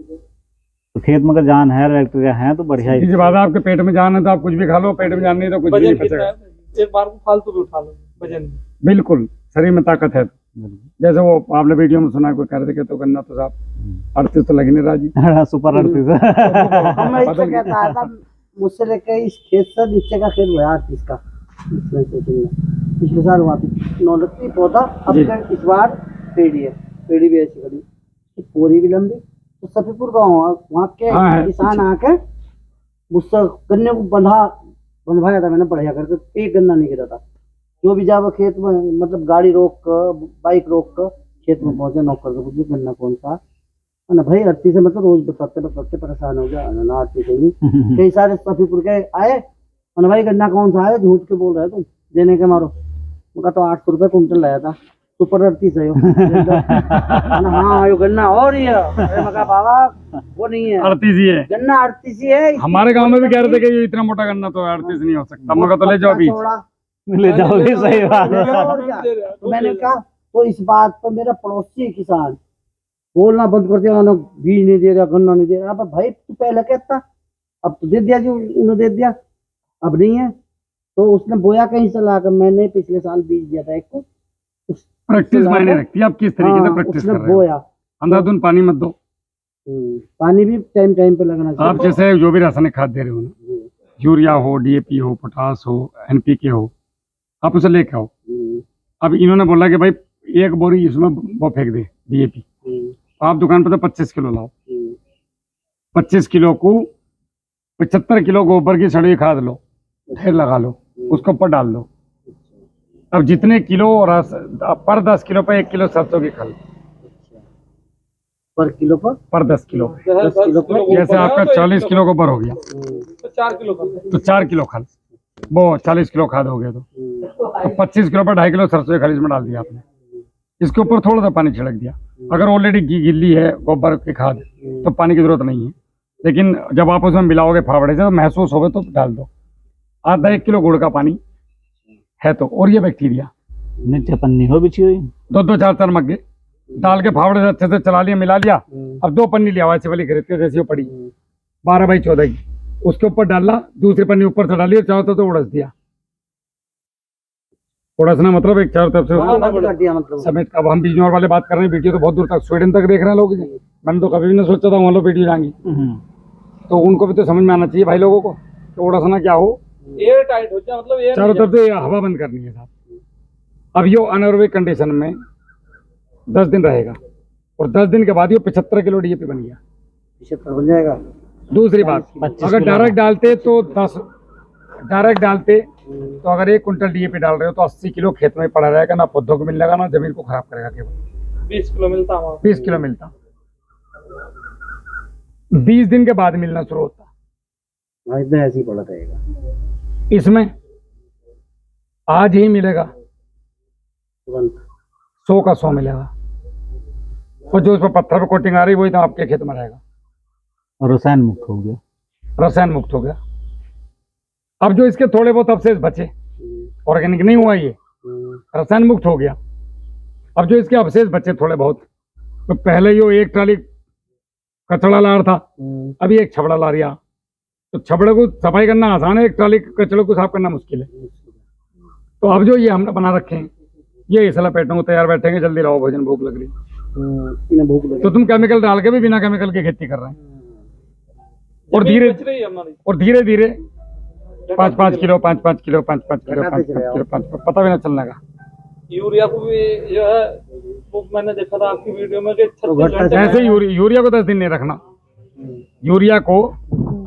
तो खेत में अगर जान है, बैक्टीरिया है, तो बढ़िया ही। किसी बात है, आपके पेट में जान है तो आप कुछ भी खा लो, पेट में जान नहीं तो कुछ भी नहीं वजन कितना बचेगा। है? एक बार को फालतू भी उठा लो वजन भी। बिल्कुल, शरीर में ताकत है। जैसे वो आपने वीडियो में सुना, कोई कह रहे थे कि तो गन्ना तो साहब 38 तो लग नहीं रहा जी। सुपर 38 मैं इससे कहता था, मुझसे लेके इस खेत से नीचे का खेत हुआ 38 का, इसमें से पिछले साल हुआ थी 9 पौधा, अब जी। का इस बार पेड़ी है, पेड़ी भी ऐसी खड़ी, पूरी भी लंबी। तो सफीपुर गाँव वहाँ के हाँ, है। किसान आके मुझसे गन्ने को बंधवाया था मैंने बढ़िया करके, एक गन्ना नहीं गिरा था। जो भी जाओ खेत में, मतलब गाड़ी रोक कर, बाइक रोक कर खेत में पहुंचे, नौक करके पूछे गन्ना कौन सा, ना भाई 38 से मतलब रोज बताते परेशान हो गया ना 38 ही कई सारे सफीपुर के आए और भाई गन्ना कौन सा है झूठ के बोल रहे तुम देने के मारो उनका तो 800 रुपये कुंटल लाया था सुपर 38 है हाँ यो गन्ना और ही है अरे मैं कहा बाबा वो नहीं है 38 ही है। गन्ना 38 ही है हमारे गांव में भी कह रहे थे कि ये इतना मोटा गन्ना तो 38 नहीं हो सकता। मगर तो ले जाओ बीज। ले जाओगे, सही बात है। और क्या? तो मैंने कहा तो इस बात पर मेरा पड़ोसी किसान बोलना बंद कर दिया, बीज नहीं दे रहा गन्ना नहीं दे रहा। अब भाई तू पहले कहता, अब तो दे दिया जो उन्होंने दे दिया, अब नहीं है तो उसने बोया कहीं से लाकर। मैंने पिछले साल बीज दिया था एक को, प्रैक्टिस मायने रखती है। आप किस तरीके से प्रैक्टिस कर रहे हो। बोया अंधाधुंध पानी मत दो। पानी भी टाइम टाइम पे लगना चाहिए। आप जैसे जो भी रासायनिक खाद दे रहे हो ना, यूरिया हो, डीएपी हो, पोटास हो, एनपीके हो, आप उसे लेके आओ। अब इन्होंने बोला कि भाई एक बोरी इसमें वो फेंक दे डीएपी, आप दुकान पर तो 25 किलो लाओ। 25 किलो को 75 किलो गोबर की सड़ी खाद लो, ढेर लगा लो, उसके ऊपर डाल दो। अब जितने किलो पर 10 किलो पर 1 किलो सरसों की खल पर किलो पर पर 10 किलो पे। 10 किलो पर जैसे आपका 40 किलो गोबर हो गया तो 4 किलो कर तो 4 किलो खल, वो 40 किलो खाद हो गया। तो 25 किलो पर 2.5 किलो सरसों की खल इसमें डाल दिया आपने। इसके ऊपर थोड़ा सा पानी छिड़क दिया। अगर ऑलरेडी गिल्ली है गोबर की खाद तो पानी की जरूरत नहीं है, लेकिन जब आप उसमें मिलाओगे फावड़े से तो महसूस होगा तो डाल दो। आधा 1 किलो गुड़ का पानी है तो, और ये बैक्टीरिया नीचे पन्नी हो बिछी हुई, 2-2 4-4 मग्गे डाल के फावड़े से अच्छे से चला लिया, मिला लिया। अब 2 पन्नी लिया वैसे वाली खरीद के जैसी वो पड़ी 12x14 की, उसके ऊपर डालना, दूसरी पन्नी ऊपर से डाली और चारों तरफ से उड़स दिया। उड़सना मतलब एक चारों तरफ से कर दिया मतलब। समेत। अब हम बीजनौर वाले बात कर रहे हैं, वीडियो तो बहुत दूर तक स्वीडन तक देख रहे हैं लोग। मैंने तो कभी भी नहीं सोचा था वहाँ लोग वीडियो जाएंगी, तो उनको भी तो समझ में आना चाहिए भाई लोगों को कि उड़सना क्या हो। एयर टाइट हो जाए, मतलब एयर चारों तरफ से हवा बंद करनी है साहब। अब ये अनएरोबिक कंडीशन में 10 दिन रहेगा और 10 दिन के बाद ये 75 किलो डीएपी बन गया। 75 बन जाएगा। दूसरी बात, अगर डायरेक्ट डालते तो 10 डायरेक्ट डालते तो अगर 1 कुंटल डीएपी डाल रहे हो तो 80 किलो खेत में पड़ा रहेगा, ना पौधों को मिलेगा ना जमीन को खराब करेगा। केवल 20 किलो मिलता हमारा। 20 किलो मिलता, 20 दिन के बाद मिलना शुरू होता। हाँ, इतना ऐसे ही पड़ा रहेगा इसमें आज ही मिलेगा, तुरंत 100 का 100 मिलेगा। और जो उसमें पत्थर पर कोटिंग आ रही वही तो आपके खेत में रहेगा। और रसायन मुक्त हो गया, रसायन मुक्त हो गया। अब जो इसके थोड़े बहुत अवशेष बचे, ऑर्गेनिक नहीं हुआ ये, रसायन मुक्त हो गया। अब जो इसके अवशेष बचे थोड़े बहुत, तो पहले यो 1 ट्राली कचड़ा ला रहा था, अभी 1 छबड़ा ला रिया। तो छबड़े को सफाई करना आसान है, 1 ट्राली कचड़े को साफ करना मुश्किल है। तो अब जो ये हमने बना रखे हैं, ये इसला पेटों को तैयार बैठेंगे, जल्दी लाओ भोजन, भूख लग रही। इन्हें भूख लगी तो तुम केमिकल डाल के भी बिना केमिकल की खेती कर रहे हैं। और जमीन बच रही है हमारी। धीरे धीरे 5-5 किलो 5-5 किलो 5-5 किलो 5-5 किलो 5 पता भी ना चलने का। यूरिया को भी जो है वो मैंने देखा था आपकी वीडियो में कि 36 घंटे ऐसे ही यूरिया को 10 दिन नहीं रखना। यूरिया को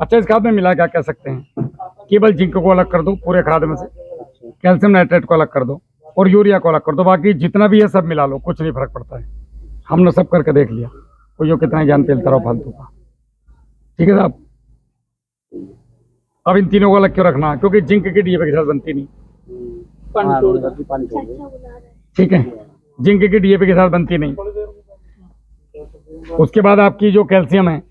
अच्छा इस खाद में मिला क्या कह सकते हैं, केवल जिंक को अलग कर दो पूरे खाद में से, कैल्शियम नाइट्रेट को अलग कर दो और यूरिया को अलग कर दो, बाकी जितना भी है सब मिला लो, कुछ नहीं फर्क पड़ता है। हमने सब करके देख लिया, कोई जो कितना ज्ञान पेलता रहो फालतू का। ठीक है साहब। अब इन तीनों को अलग क्यों रखना, क्योंकि जिंक की डीएपी के साथ बनती नहीं। पानी छोड़ दो। पानी छोड़ दो। ठीक है, जिंक की डीएपी के साथ बनती नहीं। उसके बाद आपकी जो कैल्शियम है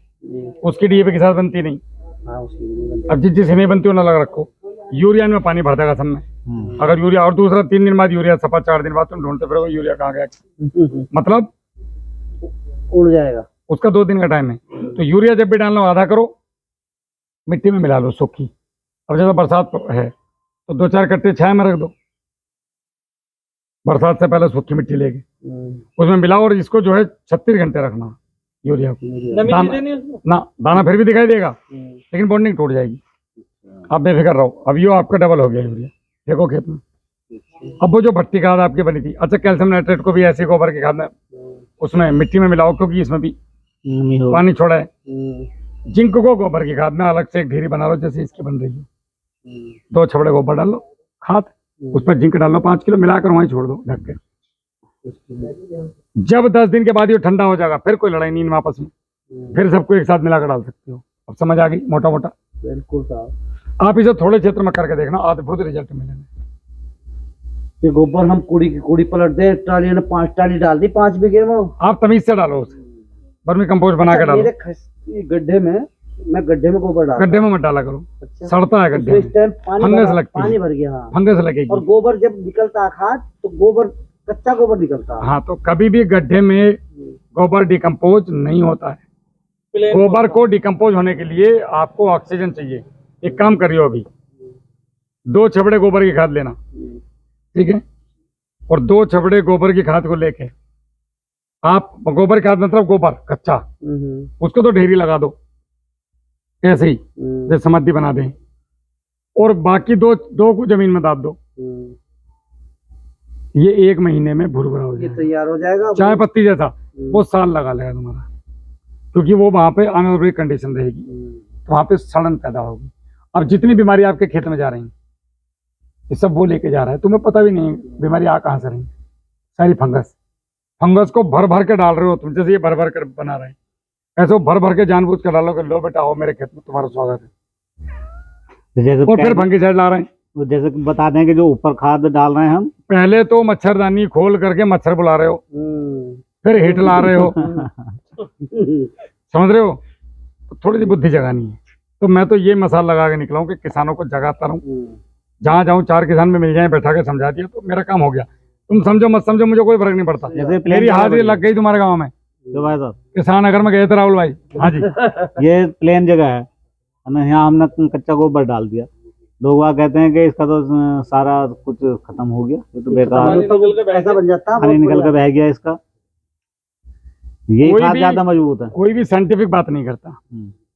उसकी डीएपी के साथ बनती नहीं। हाँ, उसकी भी नहीं बनती। अब जिस नहीं बनती उन्हें अलग रखो। यूरिया में पानी भर देगा सब में। अगर यूरिया और दूसरा 3 दिन बाद यूरिया, सफा 4 दिन बाद तुम ढूंढते फिरोगे यूरिया कहाँ गया। मतलब उड़ जाएगा। उसका 2 दिन का टाइम है। तो यूरिया जब भी डालना हो आधा करो, मिट्टी में मिला लो सूखी। अब जैसे बरसात है तो 2-4 कट्टे छाया में रख दो, बरसात से पहले सूखी मिट्टी लेके उसमें मिलाओ। और इसको जो है 36 घंटे रखना यूरिया को। नमी नहीं देनी उसमें। ना दाना फिर भी दिखाई देगा लेकिन बॉन्डिंग टूट जाएगी। आप बेफिक्र रहो। अब यो आपका डबल हो गया यूरिया, देखो खेत में। अब वो जो भट्टी खाद आपकी बनी थी, अच्छा कैल्शियम नाइट्रेट को भी ऐसे गोबर की खाद में उसमें मिट्टी में मिलाओ, क्योंकि इसमें भी पानी छोड़ा है। जिंक को गोबर की खाद में अलग से एक ढेरी बना लो जैसे इसकी बन रही है। 2 छबड़े गोबर डाल लो खाद, उस पर जिंक डाल लो 5 किलो, मिलाकर वहीं छोड़ दो ढक के। जब 10 दिन के बाद ये ठंडा हो जाएगा फिर कोई लड़ाई नहीं इनमें आपस में। फिर सबको एक साथ मिलाकर डाल सकते हो। अब समझ आ गई मोटा मोटा। बिल्कुल साहब। आप इसे थोड़े क्षेत्र में करके देखना, अद्भुत रिजल्ट मिलेंगे। ये गोबर हम कूड़ी की कूड़ी पलट दे, ट्राली ने 5 ट्राली डाल दी 5 बीघे में। आप तमीज से डालो उसे, वर्मी कंपोस्ट बना के डालो। मेरे ये गड्ढे में, मैं गड्ढे में गोबर डाल। गड्ढे में मत डाला करो, अच्छा। सड़ता है गड्ढे तो इस में, टाइम फंगस लगती है। पानी भर गया। हाँ। फंगस लगेगी। और गोबर जब निकलता है खाद, तो गोबर कच्चा गोबर निकलता है। हाँ, तो कभी भी गड्ढे में गोबर डिकम्पोज नहीं होता है। गोबर को डिकम्पोज होने के लिए आपको ऑक्सीजन चाहिए। एक काम करियो, अभी 2 छबड़े गोबर की खाद लेना, ठीक है, और 2 छबड़े गोबर की खाद को लेके आप, गोबर खाद मतलब गोबर कच्चा, उसको तो ढेरी लगा दो ऐसे ही, जैसे समाधि बना दें, और बाकी दो को जमीन में दाब दो। ये 1 महीने में भुरभुरा हो ये जाएगा, तैयार हो जाएगा। चाय पत्ती जैसा। वो साल लगा लेगा तुम्हारा, क्योंकि वो वहां पे अनएवरेज कंडीशन रहेगी, तो वहां पे सड़न पैदा होगी। अब जितनी बीमारी आपके खेत में जा रही है, ये सब वो लेके जा रहा है, तुम्हें पता भी नहीं बीमारी आ कहाँ से रही। सारी फंगस को भर भर के डाल रहे हो तुम, जैसे ये भर भर कर बना रहे हैं, ऐसे वो भर भर के जानबूझ कर डालो कि लो बेटा आओ मेरे खेत में, तुम्हारा स्वागत है, जैसे और फिर फंगिसाइड ला रहे हैं। जैसे कि बता दें कि जो ऊपर खाद डाल रहे हैं हम, पहले तो मच्छरदानी खोल करके मच्छर बुला रहे हो, फिर हिट ला रहे हो, समझ रहे हो, तो थोड़ी सी बुद्धि जगानी है। तो मैं तो ये मसाला लगा के निकला हूँ कि किसानों को जगाता रहूँ, जहाँ जाऊँ 4 किसान में मिल जाए, बैठा के समझा दिया तो मेरा काम हो गया। तुम समझो मत समझो, मुझे कोई फर्क नहीं पड़ता। जैसे मेरी हाजिरी लग गई तुम्हारे गाँव में, जो भाई साहब किसान अगर में गए थे राहुल भाई। हाँ जी। ये प्लेन जगह है ना, यहाँ हमने कच्चा गोबर डाल दिया। लोग वहाँ कहते हैं कि इसका तो सारा कुछ खत्म हो गया, ये तो बेकार ऐसा बन जाता है, पानी निकल कर बह गया इसका। ये कोई खाद भी- ज्यादा मजबूत है। कोई भी साइंटिफिक बात नहीं करता,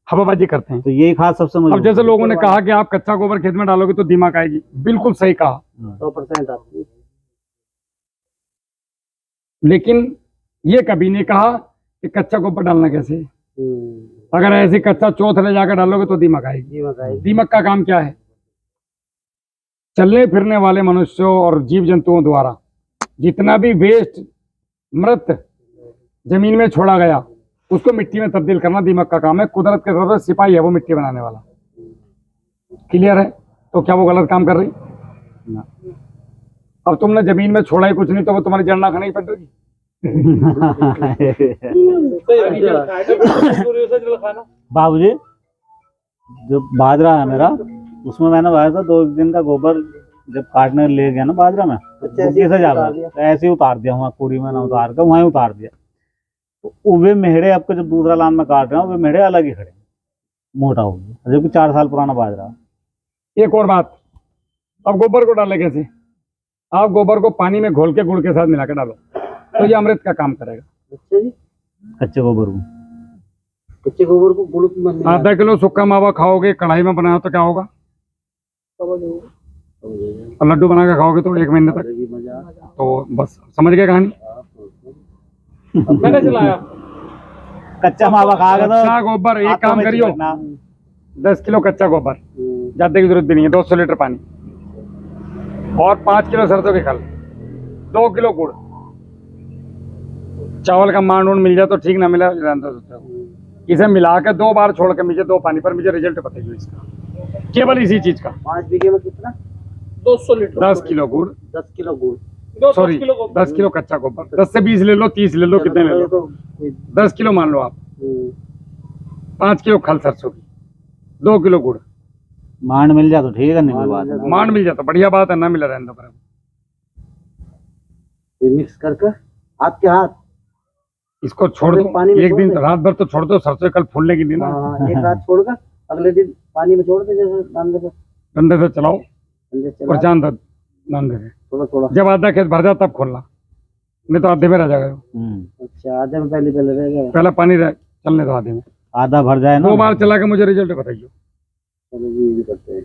हवाबाजी करते हैं। तो यही खाद सबसे मजबूत अब जैसे लोगों ने कहा कि आप कच्चा गोबर खेत में डालोगे तो दीमक आएगी, बिल्कुल सही कहा, 100% आती है। लेकिन ये कभी नहीं कहा कि कच्चा गोबर डालना कैसे है। अगर ऐसे कच्चा चौथ ले जाकर डालोगे तो दीमक आएगी। दीमक आएगी। दीमक का काम क्या है? चलने फिरने वाले मनुष्यों और जीव जंतुओं द्वारा जितना भी वेस्ट, मृत जमीन में छोड़ा गया, उसको मिट्टी में तब्दील करना दीमक का काम है। कुदरत के तरफ से सिपाही है वो मिट्टी बनाने वाला। क्लियर है? तो क्या वो गलत काम कर रही? ना। अब तुमने जमीन में छोड़ा ही कुछ नहीं, तो वो तुम्हारी जड़ ना खानी पड़ रही। बाबूजी, जो बाजरा है मेरा, उसमें मैंने भाया था 2 दिन का गोबर, जब काटने ले गया ना बाजरा में, बुक्की से जा तो ऐसे ही उतार दिया, वहाँ कूड़ी में ना उतार कर वहीं उतार दिया। तो उबे मेहड़े आपको जब दूसरा लान में काट रहे हैं, वे मेहड़े अलग ही खड़े, मोटा हो गया, जबकि 4 साल पुराना बाजरा है। एक और बात, अब गोबर को डाले कैसे? आप गोबर को पानी में घोल के गुड़ के साथ मिला के डालो, तो ये अमृत का काम करेगा। अच्छा जी, कच्चे गोबर को, कच्चे गोबर को गुड़ में आधा किलो सूखा मावा खाओगे, कढ़ाई में बनाया तो क्या होगा? और लड्डू बना के खाओगे तो 1 महीने तक। तो बस समझ गए कहानी। मैंने चलाया। कच्चा मावा खा गया कच्चा गोबर, एक काम करियो, 10 किलो कच्चा गोबर, ज्यादा की जरूरत भी नहीं है, 200 लीटर पानी और 5 किलो सरसों की खल, 2 किलो गुड़, चावल का मान उन मिल जाए तो ठीक, ना मिला इसे मिला के 2 बार छोड़ के मुझे 2 पानी पर मुझे रिजल्ट बताइए इसका, केवल इसी चीज का। 5 बीघे में कितना? 200 लीटर 10 किलो गुड़, 10 किलो गुड़। सॉरी 10 किलो कच्चा गोबर, 10 से 20 ले लो, 30 ले लो, कितने ले लो, 10 किलो मान लो आप, 5 किलो खल सरसों की, 2 किलो गुड़। मांड मिल जाए तो ठीक है, नहीं कोई बात नहीं। मान मिल जाता बढ़िया बात है, ना मिला रहने दो पर। ये मिक्स करके हाथ के हाथ इसको छोड़ दो, पानी में एक छोड़ दिन दे। रात भर तो छोड़ दो, सरसों कल फूलने की दिन ना, हाँ, एक रात छोड़कर अगले दिन पानी में छोड़ दे, जैसे अंदर से डंडे से चलाओ अंदर और चला चांद नाम दे। थोड़ा थोड़ा। जब आधा खेत भर जाए तब खोलना, नहीं तो आधे में रह जाएगा। अच्छा, आधे में पहले रह गया। पहला पानी चलने दो आधे में, आधा भर जाए ना, 2 बार चला के मुझे रिजल्ट बताइए। चलो जी, ये भी करते हैं।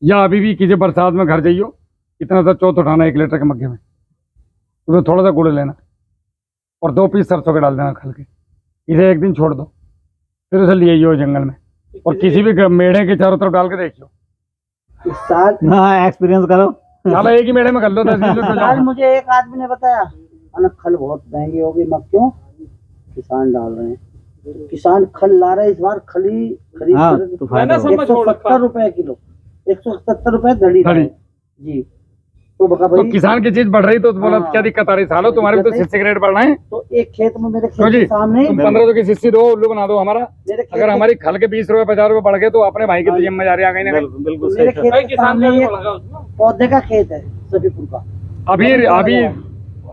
या अभी भी किसी बरसात में घर जाइयो, इतना सा चौथ उठाना 1 लीटर के मग्गे में, उसमें थोड़ा सा गुड़ लेना और 2 पीस सरसों के डाल देना खल के, इसे 1 दिन छोड़ दो, फिर उसे ले आइयो जंगल में और किसी भी मेढ़े के चारों तरफ डाल के देखियो। इस साल हाँ, एक्सपीरियंस करो। साला एक ही मेढ़े में कर लो 10 लीटर तो आज जाओ। मुझे एक आदमी ने बताया, खल बहुत महंगी होगी, मैं क्यों? किसान डाल रहे हैं। किसान खल ला रहा है इस बार, खली खरीद हाँ कर तो फायदा मैंने होगा। समझ छोड़ रखा 170 रुपए किलो, 170 रुपए धड़ी धड़ी। जी। तो बका तो भाई, किसान की चीज बढ़ रही तो बोला हाँ। क्या दिक्कत आ रही, सालो तुम्हारे भी तो सिस्सी रेट बढ़ रहे हैं। तो एक खेत में मेरे क्यों खेत जी के सामने तुम 15 की सिस्सी दो, उल्लू बना दो हमारा। मेरे खेत अगर के- हमारी खल के 20 रुपए 50 रुपए बढ़ गए तो अपने भाई की तो जिम्मेदारी आ गई ना। बिल्कुल बिल्कुल मेरे सही खेत भाई के किसान सामने का भी एक लगा उसमें। पौधे का खेत है सफीपुर का। अभी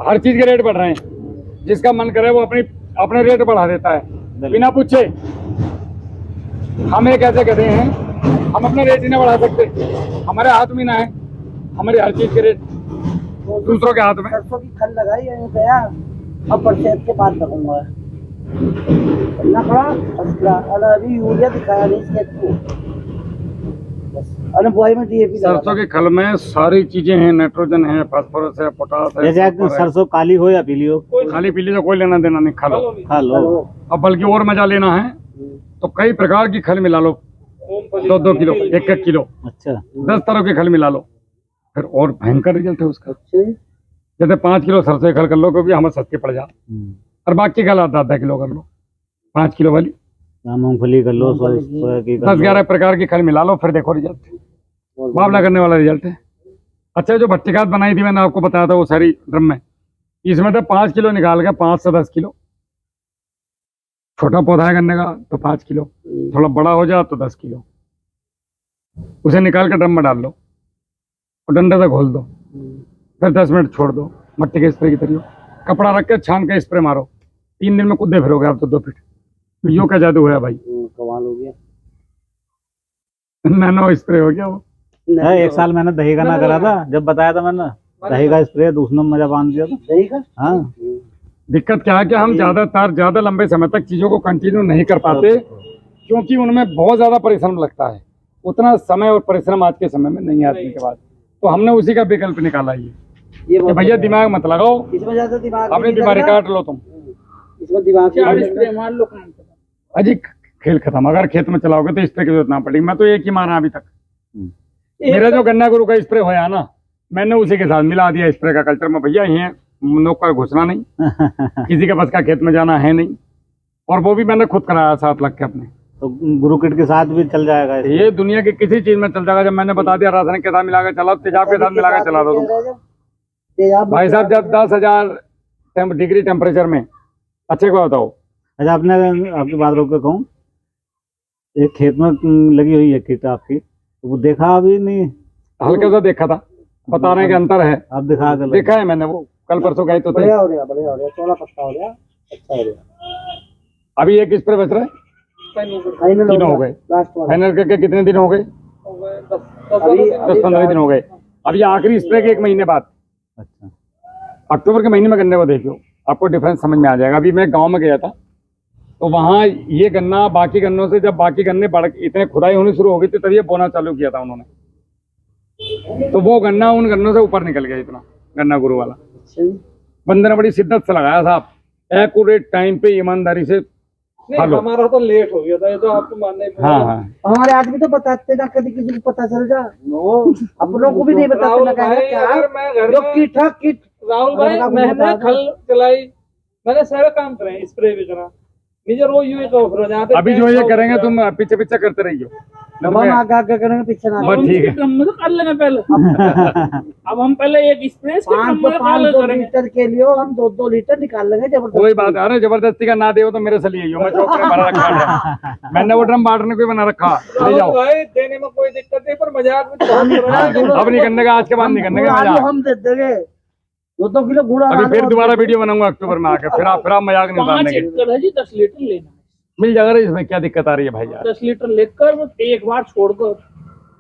हर चीज के रेट बढ़ रहे हैं, जिसका मन करे वो अपने रेट बढ़ा देता है बिना पूछे। हम एक ऐसे गधे हैं, हम अपना रेट ही ना बढ़ा सकते, हमारे हाथ में ना है हमारी हर चीज के रेट दूसरों के हाथ में। सरसों की खल लगाई है गया, अब बरसात के बाद लगूंगा ना पड़ा असला। अरे अभी यूरिया दिखाया नहीं इसके को, बस अरे बुआई में डीएपी सरसों के खल में सारी चीजें हैं, नाइट्रोजन है, फास्फोरस है, पोटास है, जैसे सल्फर है। सरसों काली हो या पीली हो, खाली पीली तो कोई लेना देना नहीं, खा लो। खा लो। अब बल्कि और मजा लेना है तो कई प्रकार की खल मिला लो, 2-2 किलो, 1-1 किलो, अच्छा 10 तरह की खल मिला लो, फिर और भयंकर रिजल्ट है उसका। अच्छे जैसे 5 किलो सरसों की खल कर लो क्योंकि हमें सस्ती पड़ जा, और बाकी खल आधा किलो कर लो, 5 किलो वाली, मूंगफली कर लो, सोया की कर लो। 10-11 प्रकार की खल मिला लो, फिर देखो रिजल्ट, मुकाबला करने वाला रिजल्ट है। अच्छा जो भट्टी खाद बनाई थी मैंने आपको बताया था वो सारी ड्रम में, इसमें तो 5 किलो निकाल के 5 से 10 किलो, छोटा पौधा है गन्ने का तो 5 किलो, थोड़ा बड़ा हो जाए तो 10 किलो, उसे निकाल के ड्रम में डाल लो और डंडे से घोल दो, फिर 10 मिनट छोड़ दो, मट्टी के स्प्रे की तरह कपड़ा रख के छान के स्प्रे मारो, 3 दिन में कूदे फिरोगे आप तो 2 फीट। तो यो क्या जादू है भाई, कमाल हो गया। नैनो स्प्रे हो गया वो। है, एक साल मैंने दही का ना करा था, जब बताया था मैंने दही का स्प्रे दूसरे में मजा बांध दिया था। सही का हाँ दिक्कत क्या है कि हम ज्यादा लंबे समय तक चीजों को कंटिन्यू नहीं कर पाते क्योंकि उनमें बहुत ज्यादा परिश्रम लगता है, उतना समय और परिश्रम आज के समय में नहीं है आदमी के पास। तो हमने उसी का विकल्प निकाला ये कि बहुत भैया दिमाग मत लगाओ, इसमें ज्यादा दिमाग अपनी नहीं बीमारी लगना। काट लो तुम, इसमें दिमाग नहीं 40 लगना। स्प्रे मार लो, काम खत्म। अजी खेल खत्म। अगर खेत में चलाओगे तो स्प्रे की जरूरत ना पड़ेगी। मैं तो एक ही मारा अभी तक, मेरा जो गन्ना गुरु का स्प्रे होया ना, मैंने उसी के साथ मिला दिया स्प्रे का कल्चर में। भैया ये नोक कर घुसना नहीं, किसी के पास का खेत में जाना है नहीं, और वो भी मैंने खुद कराया 7 लाख के अपने। तो गुरु किट के साथ भी चल जाएगा इसमें। ये दुनिया की किसी चीज में चल जाएगा। जब मैंने बता दिया रासायनिक के साथ मिला के चलाओ, तेजाब के साथ मिला के चला दो तुम। तेजाब भाई साहब जब 10,000 डिग्री टेम्परेचर में, अच्छे को बताओ, अच्छा आपने आपकी बात रोक के कहूँ, एक खेत में लगी हुई है किट आपकी, तो वो देखा अभी नहीं? हल्का सा देखा था, बता रहे हैं कि अंतर है। आप दिखा कर देखा है मैंने, वो कल परसों गए तो थे। बढ़िया हो गया, बढ़िया हो गया, चौड़ा पत्ता हो गया, अच्छा हो गया। अभी एक स्प्रे बच रहा है, फाइनल तीनों हो गए। लास्ट वाला। फाइनल करके कितने दिन हो गए? अभी 10-15 दिन हो गए। अब ये आखिरी स्प्रे के 1 महीने बाद, अच्छा अक्टूबर के महीने में गन्ने को देखियो, आपको डिफरेंस समझ में आ जाएगा। अभी मैं गांव में गया था तो वहाँ ये गन्ना बाकी गन्नों से, जब बाकी गन्ने बढ़ इतने खुदाई होनी शुरू हो गई थी तब ये बोना चालू किया था उन्होंने, तो वो गन्ना उन गन्नों से ऊपर निकल गया इतना, गन्ना गुरु वाला। अच्छा जी। बंदे ने बड़ी शिद्दत से लगाया साहब, एक्यूरेट टाइम पे ईमानदारी से। नहीं हेलो। हमारा तो लेट हो गया था, ये तो आपको मानना ही पड़ेगा। हाँ हाँ, हमारे आदमी तो बताते ना, कभी किसी को पता चल जा, अपनों को भी नहीं बताते राहुल ना, भाई, कहेंगे क्या अगर मैं घर जो में किट है किट। राहुल भाई अगर मैंने बता दो। खल चलाई, मैंने सारे काम करे, स्प्रे भी करा, निजे रोज यूं ही कहो फिर जहाँ तक अभी जो ये करेंगे तुम पीछे पीछे करते रहियो। अब हम आगे आगे करेंगे, पीछे ना। बस ठीक है। ड्रम में तो कर लेंगे पहले। अब हम पहले एक स्प्रे के ड्रम में डाल 500 करेंगे। लीटर के लिए हम 2-2 लीटर निकाल लेंगे जबरदस्त। वही बात है, अरे जबरदस्ती का ना दे तो मेरे से लिए मैं चौक में भरा रखा है। मैंने वो ड्रम बांटने को ही बना रखा, ले राहुल जाओ। भाई देने में कोई दिक्कत नहीं, पर मजाक में तो बहुत कर रहा है। अब नहीं करने का, आज के बाद नहीं करने का आलू मजाक। हम दे देंगे 2-2 किलो गुड़ और अभी आलू फिर हम दोबारा दे वीडियो बनाऊंगा अक्टूबर में आके, फिर आप मजाक नहीं 5 उतारने के। एकड़ है जी, 10 लीटर लेना है। मिल जाएगा रे, इसमें क्या दिक्कत आ रही है भाई यार। 10 लीटर लेकर एक बार छोड़कर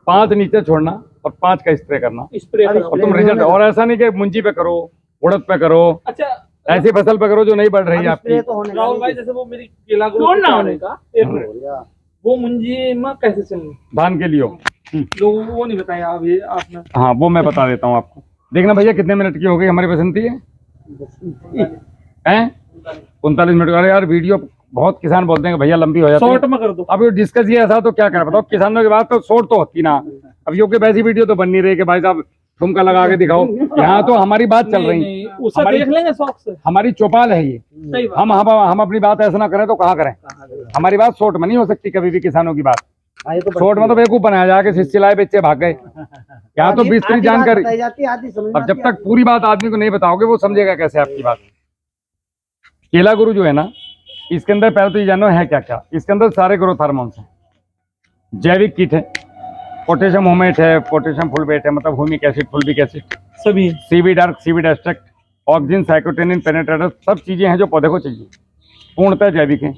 5 नीचे छोड़ना और 5 का स्प्रे करना, स्प्रे अभी करो। और तुम रिजल्ट। और ऐसा नहीं कि मुंजी पे करो, उड़द पे करो, अच्छा ऐसी फसल पे करो जो नहीं बढ़ रही है अब आपकी। स्प्रे तो होने राहुल भाई, वाली जैसे वो मेरी केला को क्यों ना होने का? एक मिनट, वो मुंजी में कैसे चलनी, धान के लिए। लोगों को वो नहीं बताया आप, ये आपने। हाँ वो मैं बता देता हूँ आपको। देखना भैया कितने मिनट की हो गई हमारी बसंती है, हैं 39 मिनट। अरे यार वीडियो बहुत किसान बोलते हैं कि भैया लंबी हो जाती शॉर्ट है। में कर दो। अब डिस्कस ये ऐसा तो क्या करें बताओ, किसानों की बात तो शॉर्ट तो होती ना। अब यो कि वैसी वीडियो तो बन नहीं रही कि भाई साहब ठुमका लगा के दिखाओ। यहाँ तो हमारी बात चल रही है, नहीं, उससे हमारी- देख लेंगे शौक से। हमारी चौपाल है ये। सही बात। हम अपनी बात ऐसा ना करें तो कहाँ करें। हमारी बात शॉर्ट में नहीं हो सकती कभी भी, किसानों की बात हाँ, ये तो शॉर्ट में तो बेवकूफ बनाया जाके सिलसिलाए बेचे भाग गए। यहाँ तो विस्तृत आधी बात जानकारी। बताई जाती है, आधी समझ में अब जब आती है, तक पूरी बात आदमी को नहीं बताओगे वो समझेगा कैसे आपकी बात। केला गुरु जो है ना, इसके अंदर पहले तो ये जानो है क्या क्या। इसके अंदर सारे ग्रोथ हार्मोन्स हैं, जैविक कीट है, पोटेशियम होमेट है, पोटेशियम फुलवेट है, मतलब हुमिक एसिड, फुल्विक एसिड, सभी सीवीड अर्क, सीवीड एक्सट्रैक्ट, ऑक्सिन, साइकोटेनिन, पेनेट्रेटर, सब चीजें हैं जो पौधे को चाहिए, पूर्णतः जैविक हैं।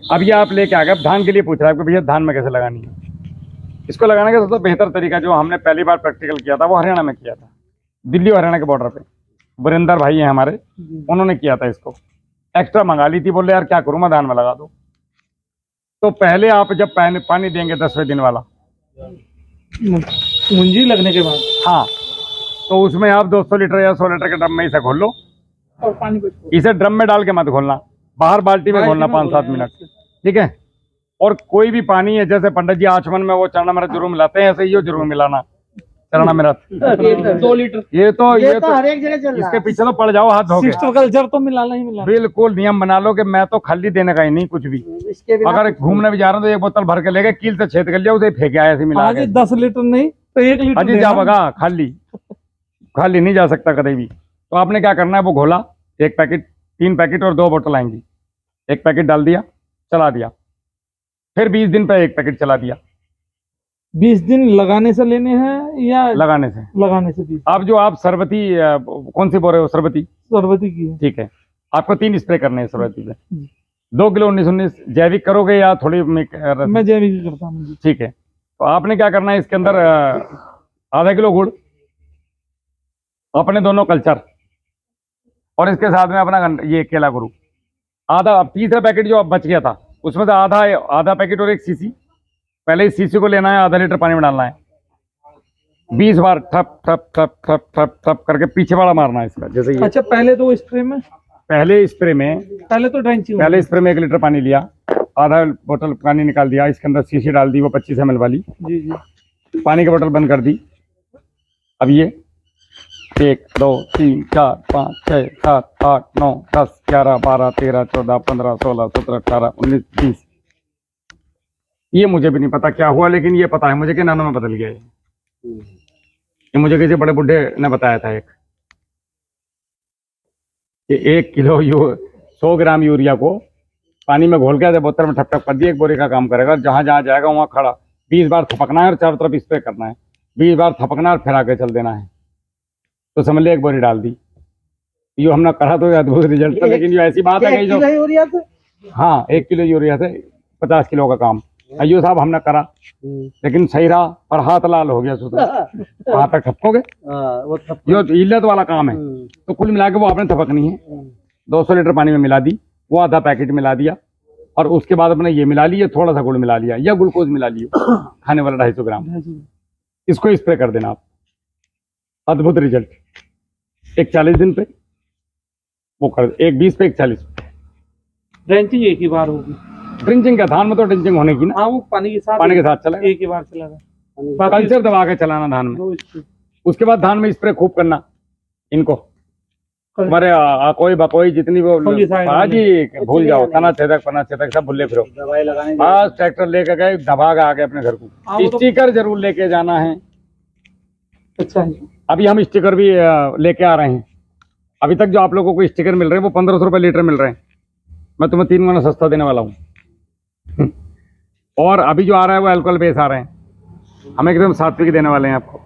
अब ये आप लेके आ गए, अब धान के लिए पूछ रहा है आपको भैया धान में कैसे लगानी है। इसको लगाने का सबसे बेहतर तरीका जो हमने पहली बार प्रैक्टिकल किया था वो हरियाणा में किया था, दिल्ली और हरियाणा के बॉर्डर पे। वीरेंद्र भाई हैं हमारे, उन्होंने किया था इसको। एक्स्ट्रा मंगा ली थी, बोले यार क्या करूँ मैं, धान में लगा दो। तो पहले आप जब पानी देंगे 10वें दिन वाला, मुंजी लगने के बाद हाँ, तो उसमें आप 200 लीटर या 100 लीटर के ड्रम में इसे खोल लो। और पानी को छोड़। इसे ड्रम में डाल के मत घोलना, बाहर बाल्टी में घोलना 5-7 मिनट, ठीक है। और कोई भी पानी है, जैसे पंडित जी आचमन में वो चरणामृत जरूर मिलाते हैं, ऐसे ही जरूर मिलाना चरणामृत। 2 लीटर ये तो हर एक जगह चल रहा इसके है। पीछे तो पड़ जाओ हाथ धो के। सिस्टर कल्चर तो मिलाना ही मिलाना। बिल्कुल नियम बना लो कि मैं तो खाली देने का ही नहीं कुछ भी। इसके बिना अगर घूमने भी जा रहा हूँ तो एक बोतल भर के लेके कील से छेद कर लिया, उसे फेंक आया ऐसे मिला हाँ के। जी, 10 लीटर नहीं तो 1 लीटर अजी देना। जा बगा, खाली नहीं जा सकता कभी भी। तो आपने क्या करना है, वो घोला, एक पैकेट, 3 पैकेट और 2 बोतल आएंगी, एक पैकेट डाल दिया, चला दिया, फिर 20 दिन पे एक पैकेट चला दिया। 20 दिन लगाने से लेने हैं या लगाने से लगाने से 20? अब जो आप सरबती कौन सी बोल रहे हो, सरबती, सरबती की है। ठीक है, आपको 3 स्प्रे करने हैं सरबती पे। 2 किलो 19-19 जैविक करोगे या थोड़ी मैं जैविक करता हूँ। ठीक है। तो आपने क्या करना है, इसके अंदर आधा किलो गुड़, अपने दोनों कल्चर, और इसके साथ में अपना ये केला गुरु आधा। अब तीसरा पैकेट जो अब बच गया था उसमें से आधा पैकेट और 1 सीसी, पहले इस सीसी को लेना है, आधा लीटर पानी में डालना है, 20 बार ठप ठप ठप ठप ठप ठप करके पीछे वाला मारना है इसका। जैसे ये अच्छा, पहले तो स्प्रे में पहले स्प्रे में पहले तो ड्रेंचिंग। पहले स्प्रे में 1 लीटर पानी लिया, आधा बोतल पानी निकाल दिया, इसके अंदर सीसी डाल दी, वो 25 ml वाली, जी जी। पानी की बोतल बंद कर दी। अब ये 1 2 3 4 5 6 7 8 9 10 11 12 13 14 15 16 17 18 19 20, ये मुझे भी नहीं पता क्या हुआ, लेकिन ये पता है मुझे कि नानों में बदल गया ये मुझे किसी बड़े बुढ़े ने बताया था कि 1 किलो 100 ग्राम यूरिया को पानी में घोल के बोतल में ठप ठप कर दिए, 1 बोरी का काम करेगा। जहां जहां जाएगा वहां खड़ा 20 बार थपकना है और चारों तरफ स्प्रे करना है, 20 बार थपकना और फिर आगे चल देना है। तो समझ लिया 1 बोरी डाल दी। यो हमने कहा तो अद्भुत रिजल्ट था, लेकिन ये ऐसी बात है कि जो यूरिया से हाँ 1 किलो यूरिया से 50 किलो का काम अयो साहब हमने करा, लेकिन सही रहा, पर हाथ लाल हो गया सुधर। वहां तक ठपकोगे, वो यो इल्लत वाला काम है। तो कुल मिला के वो आपने थपकनी है, 200 लीटर पानी में मिला दी, वो आधा पैकेट मिला दिया, और उसके बाद अपने ये मिला लिया, थोड़ा सा गुड़ मिला लिया या ग्लूकोज मिला लिया, खाने वाला 250 ग्राम, इसको स्प्रे कर देना आप। अद्भुत रिजल्ट। एक 40 दिन पे वो कर, एक 20 पे, एक 40 पे। ड्रेंचिंग एक ही बार होगी। ड्रिंचिंग का धान में तो ड्रिंचिंग होने की ना, हाँ, वो पानी के साथ चला, एक ही बार चलेगा। कल्चर दबा के चलाना धान में। 2 स्प्रे। उसके बाद धान में स्प्रे खूब करना इनको। हमारे कोई बकोई जितनी वो फंगिसाइड जी भूल जाओ, तना छेदक पना छेदक सब भूले फिरो। दवाई लगाने बस ट्रैक्टर लेके गए, दबा के आ गए अपने घर हाँ, को। वो तो- स्टिकर जरूर लेके जाना है। अच्छा है। अभी हम स्टिकर भी लेके आ रहे हैं। अभी तक जो आप लोगों को स्टिकर मिल रहे हैं वो 1500 रुपये लीटर मिल रहे हैं, मैं तुम्हें 3 गुना सस्ता देने वाला हूँ। और अभी जो आ रहा है वो अल्कोहल बेस आ रहे हैं, हम एकदम सात्विक देने वाले हैं आपको।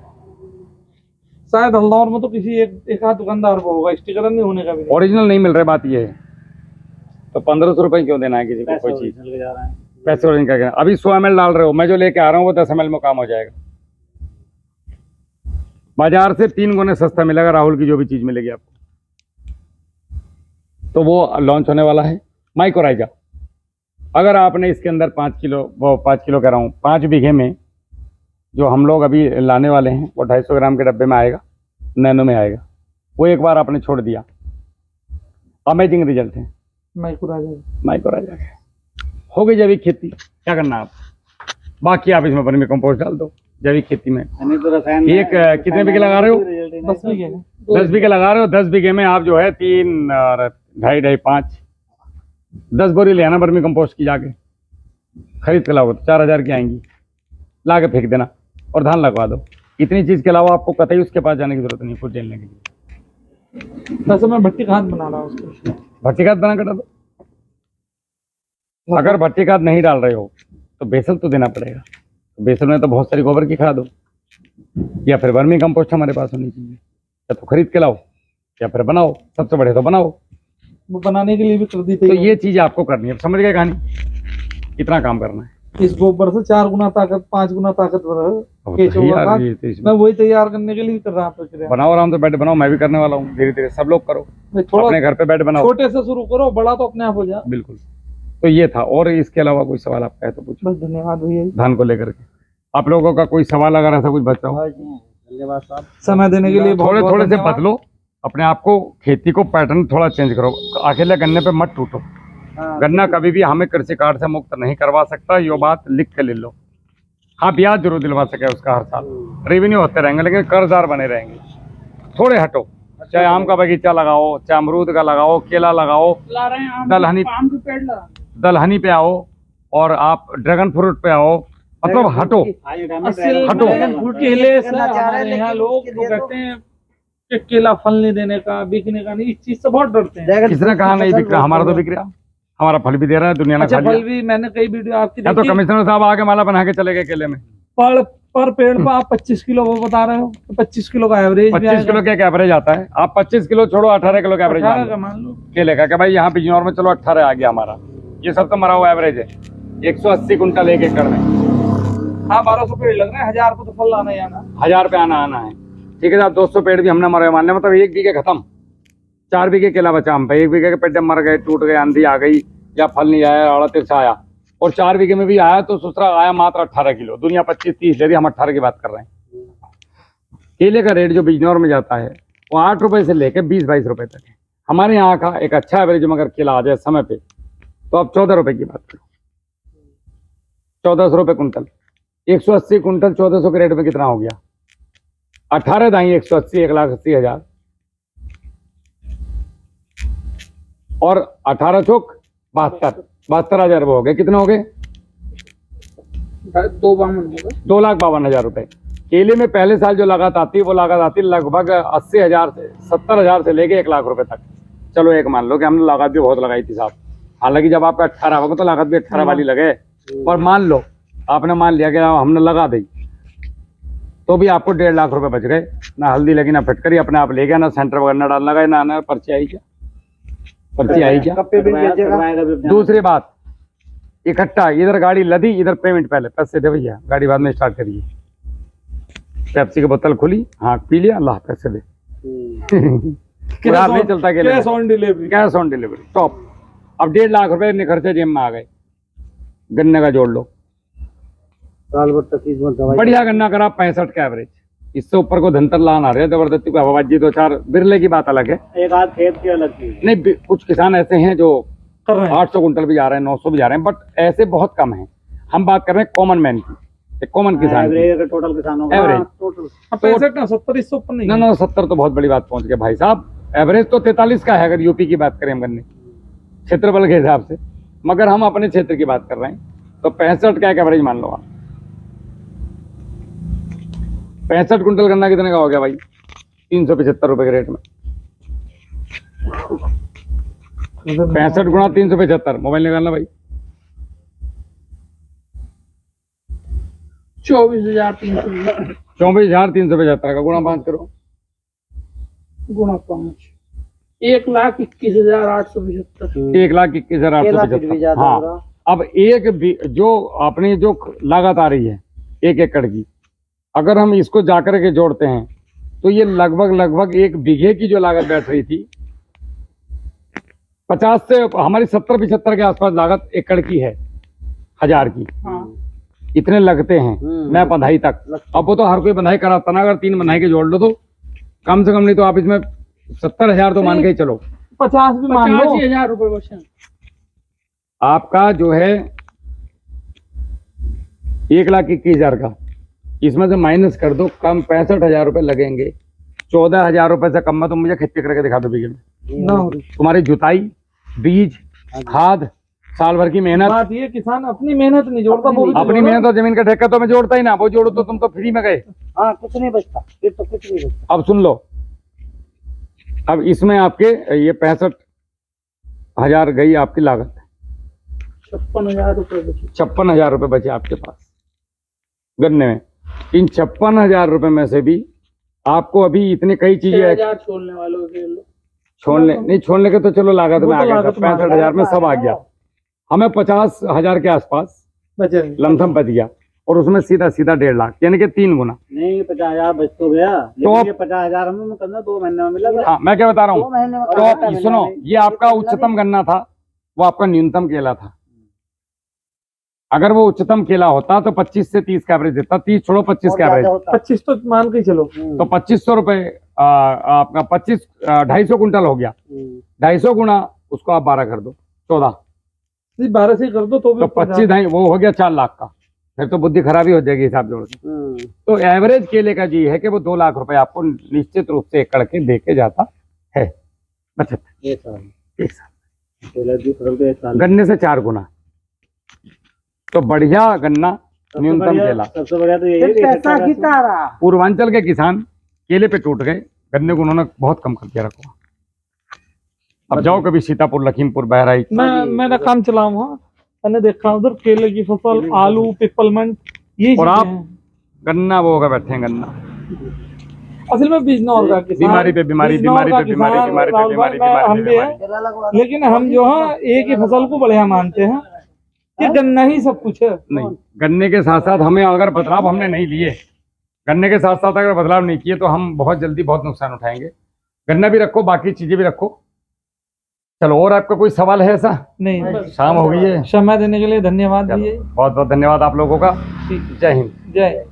शायद हल्दौर में तो किसी एक आध दुकानदार को होगा, स्टिकर नहीं होने का भी। ओरिजिनल नहीं मिल रहे, बात ये है। तो 1500 रुपये क्यों देना है किसी को कोई चीज, पैसे ओरिजिनल का क्या। अभी 100 ml डाल रहे हो, मैं जो लेके आ रहा हूँ वो 10 ml में काम हो जाएगा। बाजार से 3 गुने सस्ता मिलेगा राहुल की जो भी चीज मिलेगी आपको। तो वो लॉन्च होने वाला है माइकोराइजा। अगर आपने इसके अंदर 5 किलो कह रहा हूँ, 5 बीघे में जो हम लोग अभी लाने वाले हैं वो 250 ग्राम के डब्बे में आएगा, नैनो में आएगा। वो एक बार आपने छोड़ दिया, अमेजिंग रिजल्ट है माइकोराइजा के। हो गई जैविक खेती, क्या करना आप, बाकी आप इसमें वर्मी कंपोस्ट डाल दो। जैविक खेती में। नहीं तो रसायन एक कितने बीघे लगा रहे हो? 10 बीघे 10 बीघे लगा रहे हो। 10 बीघे में आप जो है 3 और 2.5 5 10 बोरी ले आना वर्मी कंपोस्ट की, जाके खरीद के लाओ तो 4,000 की आएंगी, ला के फेंक देना और धान लगवा दो। इतनी चीज के अलावा आपको कतई उसके पास जाने की जरूरत नहीं खुद झेलने के लिए। वैसे मैं भट्टी खाद बना रहा हूँ उसको। भट्टी खाद बना कर डालो। अगर भट्टी खाद नहीं डाल रहे हो तो बेसल तो देना पड़ेगा। तो बेसल में तो बहुत सारी गोबर की खाद हो, या फिर वर्मी कंपोस्ट हमारे पास होनी चाहिए, या तो खरीद के लाओ या फिर बनाओ। सबसे बढ़िया तो बनाओ। वो बनाने के लिए भी कर दी तो थी। ये चीज आपको करनी है। समझ गए कहानी? इतना काम करना है। इस गोबर से 4 गुना ताकत 5 गुना ताकतवर है अब केचुआ तो यार खाद। ये तो इसमें मैं वही तैयार करने के लिए भी कर रहा हूँ प्रक्रिया। बनाओ, आराम से बेड बनाओ। मैं भी करने वाला हूँ धीरे धीरे। सब लोग करो, भाई थोड़ा अपने घर पे बेड बनाओ। छोटे से शुरू करो, बड़ा तो अपने आप हो जाए। बिल्कुल। तो ये था। और इसके अलावा कोई सवाल आपका है तो पूछो। बस धन्यवाद भैया जी। धान को लेकर के आप लोगों का कोई सवाल अगर ऐसा कुछ बचा हो, धन्यवाद साहब। समय देने के लिए बहुत थोड़े बहुत थोड़े से धन्यवाद। बदलो अपने आप को। खेती को पैटर्न थोड़ा चेंज करो। अकेले गन्ने पे मत टूटो। गन्ना कभी भी हमें कृषि कार्ड से मुक्त नहीं करवा सकता। ये बात लिख के ले लो। हाँ, ब्याज जरूर दिलवा सके उसका हर साल, रेवेन्यू होते रहेंगे, लेकिन कर्जदार बने रहेंगे। थोड़े हटो। चाहे आम का बगीचा लगाओ, चाहे अमरूद का लगाओ, केला लगाओ, ला रहे हैं दलहनी आम के पेड़ लगा। दलहनी पे आओ, और आप ड्रैगन फ्रूट पे आओ। मतलब हटो। हटो। केले से हमारे यहाँ लोग तो कहते हैं कि केला फल नहीं देने का, बिकने का नहीं, इस चीज से बहुत डरते हैं। किसने कहा नहीं बिक रहा? हमारा तो बिक रहा। हमारा फल भी दे रहा है, दुनिया ने अच्छा, खा लिया। फल भी मैंने कई वीडियो आपकी या तो देखी। कमिश्नर साहब आके माला बना के चले गए केले में। पर पेड़ पर आप 25 किलो वो बता रहे हो, तो 25 किलो का एवरेज भी 25 किलो का एवरेज आता है। आप 25 किलो छोड़ो, 18 किलो का एवरेज 18 का मान लो। केले का। भाई यहाँ बिजनौर में चलो 18 आ गया हमारा। ये सब तो मरा हुआ एवरेज है। 180 कुंटल 1 एकड़ में। हाँ, 1200 पेड़ लग रहे हैं, 1000 को तो फल आना ही आना। 1000 पे आना है। ठीक है साहब, 200 पेड़ भी हमने मरे मान लिया। मतलब 1 बीघे खत्म। 4 बीघे केला बचा हम पे। 1 बीघे के पेड़ जब मर गए, टूट गए, आंधी आ गई, या फल नहीं आया, आड़ा तिरछा आया। और 4 बीघे में भी आया तो सुसरा आया मात्र 18 किलो। दुनिया 25-30 ले रही, हम 18 की बात कर रहे हैं। केले का रेट जो बिजनौर में जाता है वो 8 रुपए से लेकर 20-22 रुपए तक है। हमारे यहाँ का एक अच्छा एवरेज में अगर केला आ जाए समय पे, तो आप 14 रुपए की बात करो। 1400 रुपए कुंटल। 180 कुंटल 1400 के रेट में कितना हो गया? 18 दाई 180, 1,80,000। और 18 चौक 72,000 हो गए। कितने हो गए? 2,52,000 रुपए। केले में पहले साल जो लागत आती है वो लागत आती है लगभग 80,000 से 70,000 से लेके 1 लाख रुपए तक। चलो एक मान लो कि हमने लागत भी बहुत लगाई थी साहब। हालांकि जब आपका 18 होगा तो लागत भी 18 वाली लगे। और मान लो आपने मान लिया कि हमने लगा दी, तो भी आपको 1.5 लाख रुपए बच गए। ना हल्दी लगी, ना फिटकरी, अपने आप ले गया, ना सेंटर वगैरह डालना गया, ना पर्ची आई क्या? पर्ची आई क्या? दूसरी बात, इकट्ठा इधर गाड़ी लदी, इधर पेमेंट पहले, पैसे दे भैया, गाड़ी बाद में स्टार्ट करिए। पेप्सी की बोतल खुली, हाँ पी लिया, अल्लाह पैसे दे। नहीं चलता के cash on delivery. Cash on delivery top. अब 1.5 लाख रुपए अपने खर्चे जेब में आ गए। गन्ने का जोड़ लो, साल भर तक इसमें दवाई बढ़िया गन्ना करा 65 का एवरेज। इससे ऊपर को धनतर लान आ रहे हैं जबरदस्ती को। हवाबाजी 2-4 बिरले की बात अलग है। एक आध खेत की अलग चीज। नहीं, कुछ किसान ऐसे हैं जो कर रहे हैं। 800 कुंटल भी जा रहे हैं, 900 भी जा रहे हैं, बट ऐसे बहुत कम हैं। हम बात कर रहे हैं कॉमन मैन की, एक कॉमन किसान की। एवरेज टोटल किसानों का एवरेज टोटल 65 ना 70 इससे ऊपर नहीं। ना 70 तो बहुत बड़ी बात पहुंच गए भाई साहब। एवरेज तो 43 का है अगर यूपी की बात करें हम गन्ने क्षेत्रफल के हिसाब से, मगर हम अपने क्षेत्र की बात कर रहे हैं। तो 65 का एक एवरेज मान लो आप। 65 कुंटल गन्ना कितने का हो गया भाई? 375 रुपए के रेट में। 65 गुणा 375, मोबाइल निकालना भाई। 24,320 24,375 का गुणा 5 करो। गुणा 5 1,21,875। 1,21,875। हाँ, अब जो अपनी जो लागत आ रही है 1 एकड़ की, अगर हम इसको जाकर के जोड़ते हैं तो ये लगभग 1 बीघे की जो लागत बैठ रही थी 50 से हमारी 70-75 के आसपास लागत एकड़ की है, 1000 की। हाँ, इतने लगते हैं मैं बंधाई तक। अब वो तो हर कोई बंधाई कराता ना, अगर 3 बंधाई के जोड़ लो तो कम से कम, नहीं तो आप इसमें 70,000 तो मान के ही चलो। 50 भी मान लो। 85,000 रुपए बचे। आपका जो है 1,21,000 का इसमें से माइनस कर दो, कम 65,000 रुपये लगेंगे। 14,000 रुपये से कम में तुम मुझे खेती करके दिखा दो बीघे में। ना हो रही तुम्हारी जुताई, बीज, खाद, साल भर की मेहनत। बात ये किसान अपनी मेहनत नहीं जोड़ता, वो भी तो अपनी जोड़ो। मेहनत और जमीन का ठेका तो मैं जोड़ता ही ना, वो जोड़ो तो तुम तो फ्री में गए। हाँ कुछ नहीं बचता, फिर तो कुछ नहीं बचता। अब सुन लो, अब इसमें आपके ये 65,000 गई आपकी लागत, 56,000 रुपये बचे। 56,000 रुपये बचे आपके पास गन्ने में। इन 56,000 रुपये में से भी आपको अभी इतने कई चीजें 6,000 छोड़ने वालों के लिए छोड़ने के तो चलो लागत में वो आ तो गया, लागत में आ गया। 65,000 में सब आ गया। हमें 50,000 के आसपास बचेंगे। लमसम बच गया, और उसमें सीधा सीधा 1.5 लाख, यानी कि 3 गुना। नहीं 50,000 बच तो गया, लेकिन ये 50,000 हमें करना 2 महीने में मिला। हाँ मैं क्या बता रहा 2 हूँ, महीने में तो सुनो, ये आपका उच्चतम गन्ना था, वो आपका न्यूनतम केला था। अगर वो उच्चतम केला होता तो 25 से 30 का एवरेज देता, 30 छोड़ो 25 का एवरेज, 25 तो मान के चलो। तो 2500 रुपये आपका 250 कुंटल हो गया। 250 गुना उसको आप 12 कर दो, 14, 12 से कर दो तो भी तो 25 ढाई वो हो गया 4 लाख का। फिर तो बुद्धि खराबी हो जाएगी हिसाब जोड़ के। तो एवरेज केले का जी है कि वो 2 लाख रुपए आपको निश्चित रूप से एकड़ के दे के जाता है बचत। एक साल गन्ने से 4 गुना, तो बढ़िया गन्ना, न्यूनतम केला। सबसे बढ़िया तो यही है कि पैसा कितना रहा। पूर्वांचल के किसान केले पे टूट गए, गन्ने को उन्होंने बहुत कम कर दिया रखो। अब जाओ कभी सीतापुर, लखीमपुर, बहराइच। मैं काम चलाऊँ। हाँ मैंने देखा उधर केले की फसल, आलू, पिपलमेंट, ये और आप चीजें हैं। गन्ना वो होगा बैठे हैं गन्ना, असल में बिजनौर का किसान, बीमारी पे बीमारी, बिजनौर बीमारी का पे बीमारी, किसान, बीमारी पे राहुल बीमारी, भाई, बीमारी हम पे भी हैं, बीमारी। लेकिन हम जो है एक ही फसल को बढ़िया मानते हैं कि गन्ना ही सब कुछ है। नहीं, गन्ने के साथ साथ हमें अगर बदलाव हमने नहीं लिए, गन्ने के साथ साथ अगर बदलाव नहीं किए तो हम बहुत जल्दी बहुत नुकसान उठाएंगे। गन्ना भी रखो, बाकी चीजें भी रखो। चलो, और आपका कोई सवाल है ऐसा? नहीं बस शाम हो गई है। समय देने के लिए धन्यवाद चलो, भैया। बहुत बहुत धन्यवाद आप लोगों का। जय हिंद। जय